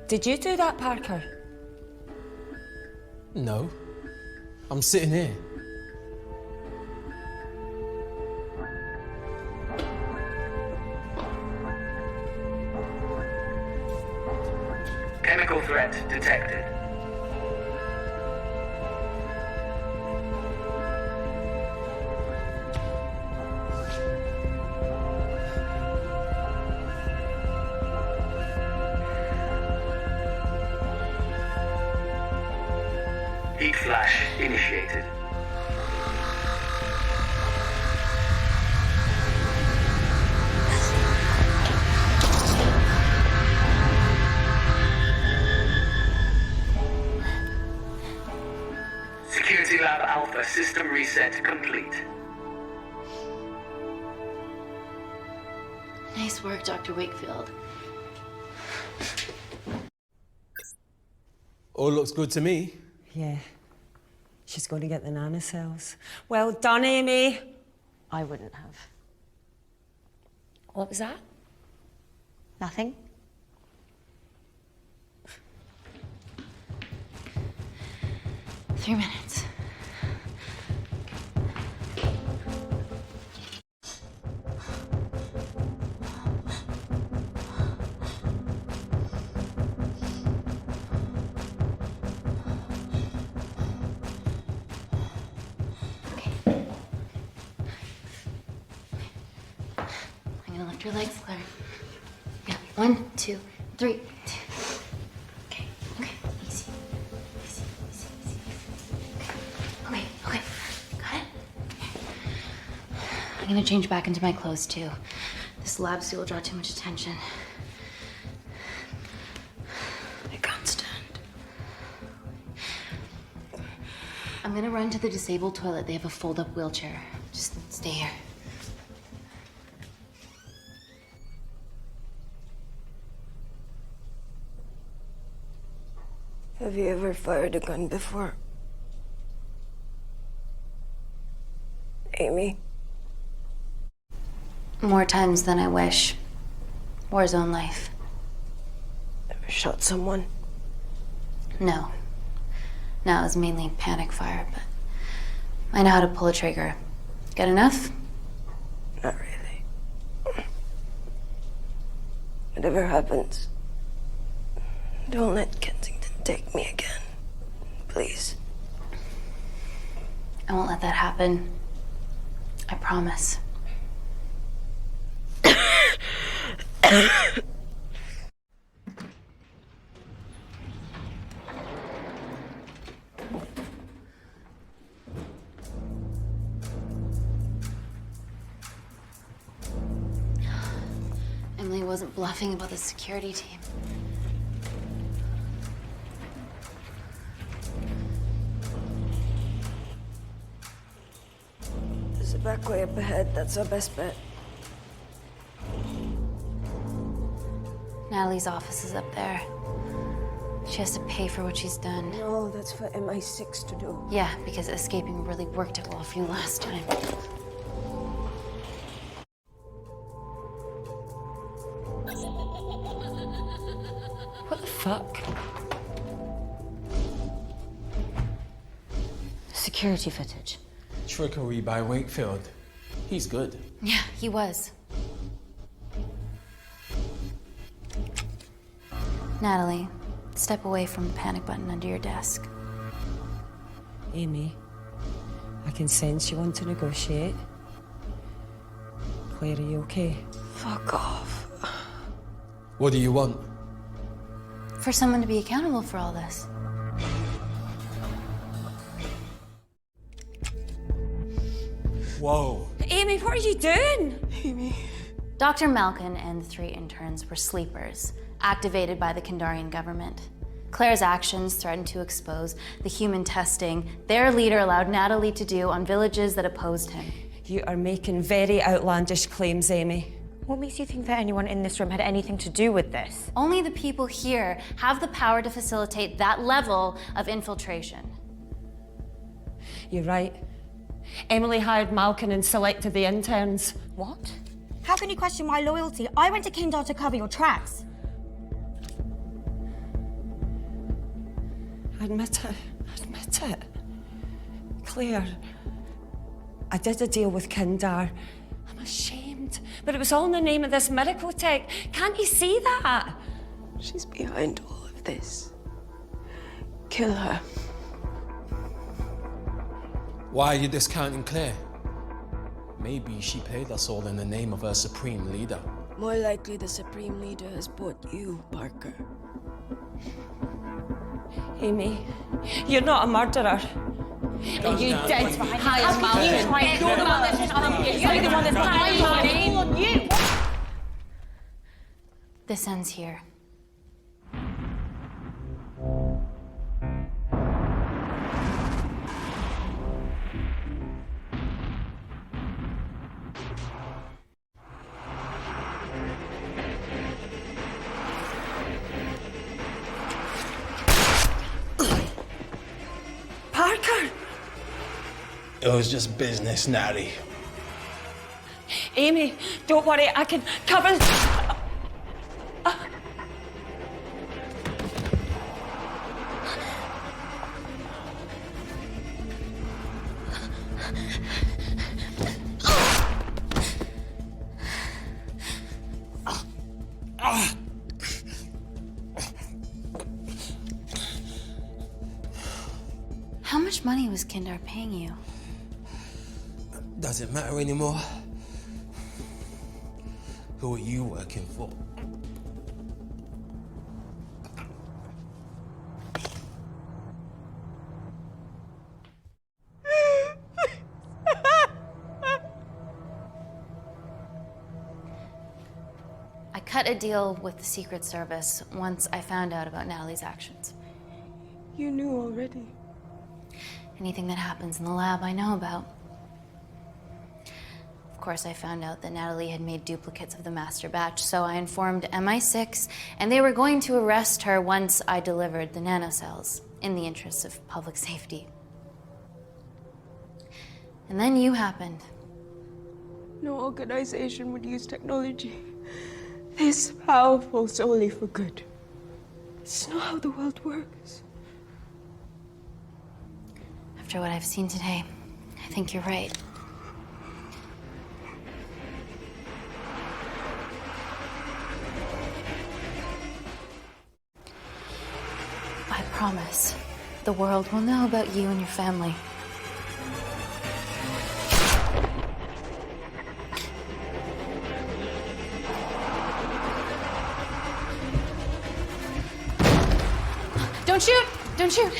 Did you do that, Parker? No. I'm sitting here. Chemical threat detected. Heat flash initiated. Security Lab Alpha system reset complete. Nice work, Dr. Wakefield. All looks good to me. Yeah. She's going to get the nanocells. Well done, Amy. I wouldn't have. What was that? Nothing? Three minutes. I'm gonna lift your legs, Claire. Yeah, 1, 2, 3. Okay, easy. Okay, got it? I'm gonna change back into my clothes too. This lab suit will draw too much attention. I can't stand. I'm gonna run to the disabled toilet. They have a fold-up wheelchair. Just stay here. Have you ever fired a gun before? Amy? More times than I wish. Warzone life. Ever shot someone? No. No, it was mainly panic fire, but I know how to pull a trigger. Good enough? Not really. Whatever happens, don't let Kensington take me again. Please. I won't let that happen. I promise. Emily wasn't bluffing about the security team. There's a back way up ahead. That's our best bet. Natalie's office is up there. She has to pay for what she's done. No, that's for MI6 to do. Yeah, because escaping really worked out well for you last time. What the fuck? Security footage. Trickery by Wakefield. He's good. Yeah, he was. Natalie, step away from the panic button under your desk. Amy, I can sense you want to negotiate. Claire, are you okay? Fuck off. What do you want? For someone to be accountable for all this. Whoa. Amy, what are you doing? Amy. Dr. Malkin and the 3 interns were sleepers, activated by the Kandarian government. Claire's actions threatened to expose the human testing their leader allowed Natalie to do on villages that opposed him. You are making very outlandish claims, Amy. What makes you think that anyone in this room had anything to do with this? Only the people here have the power to facilitate that level of infiltration. You're right. Emily hired Malkin and selected the interns. What? How can you question my loyalty? I went to Kindar to cover your tracks. Admit it. Admit it. Claire, I did a deal with Kindar. I'm ashamed, but it was all in the name of this miracle tech. Can't you see that? She's behind all of this. Kill her. Why are you discounting Claire? Maybe she played us all in the name of her supreme leader. More likely the Supreme Leader has bought you, Parker. Amy, you're not a murderer. You did hire Malkin. You're the one that's hiring Malkin. This ends here. Parker! It was just business, Natty. Amy, don't worry, I can cover... How much money was Kindar paying you? Does it matter anymore? Who are you working for? I cut a deal with the Secret Service once I found out about Natalie's actions. You knew already. Anything that happens in the lab, I know about. Of course, I found out that Natalie had made duplicates of the master batch, so I informed MI6, and they were going to arrest her once I delivered the nanocells, in the interests of public safety. And then you happened. No organization would use technology this powerful solely for good. It's not how the world works. After what I've seen today, I think you're right. I promise, the world will know about you and your family. Don't shoot! Don't shoot!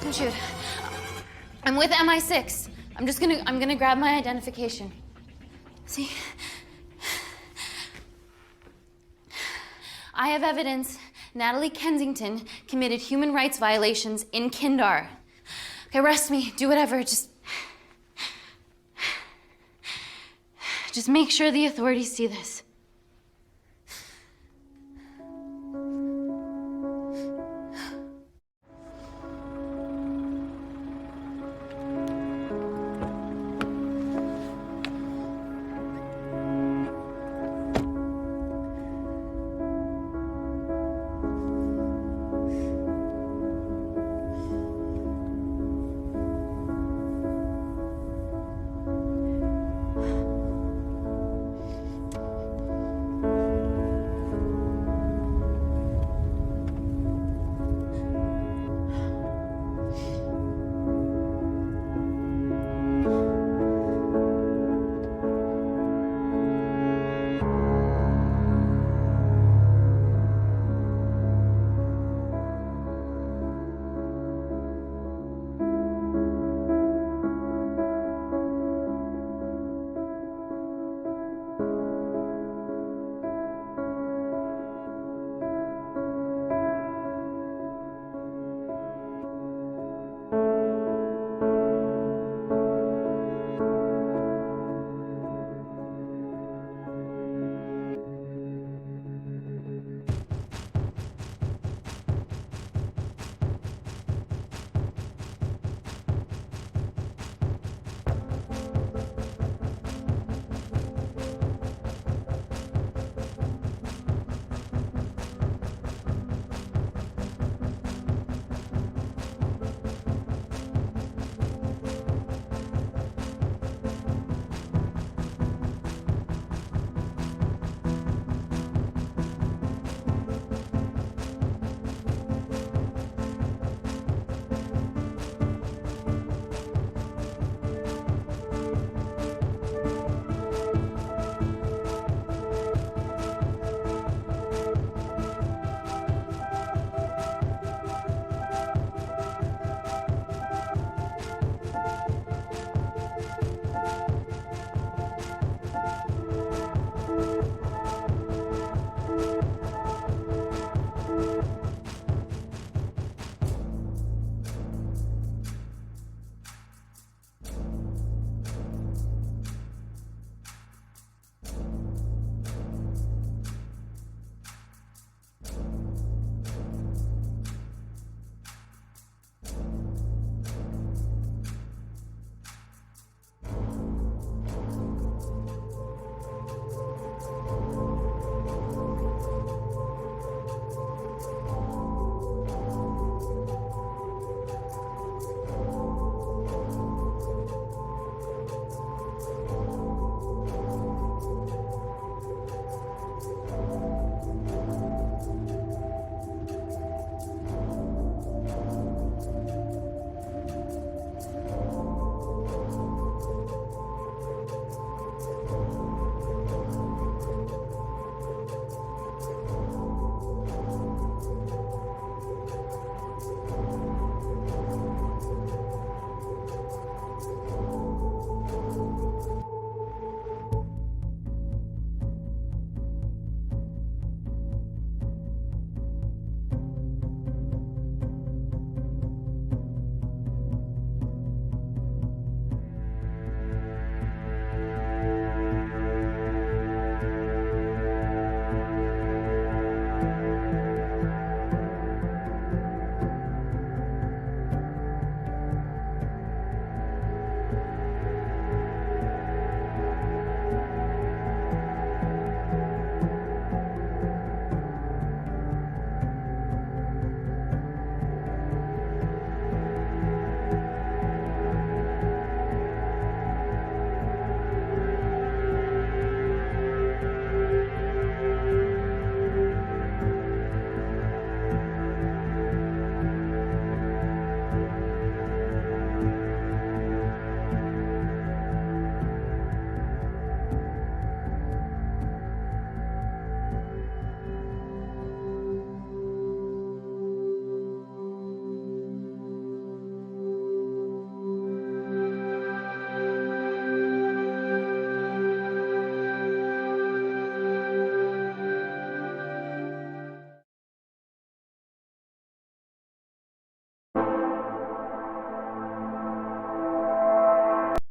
Don't shoot. I'm with MI6. I'm gonna grab my identification. See? I have evidence Natalie Kensington committed human rights violations in Kindar. Okay, arrest me, do whatever, just make sure the authorities see this.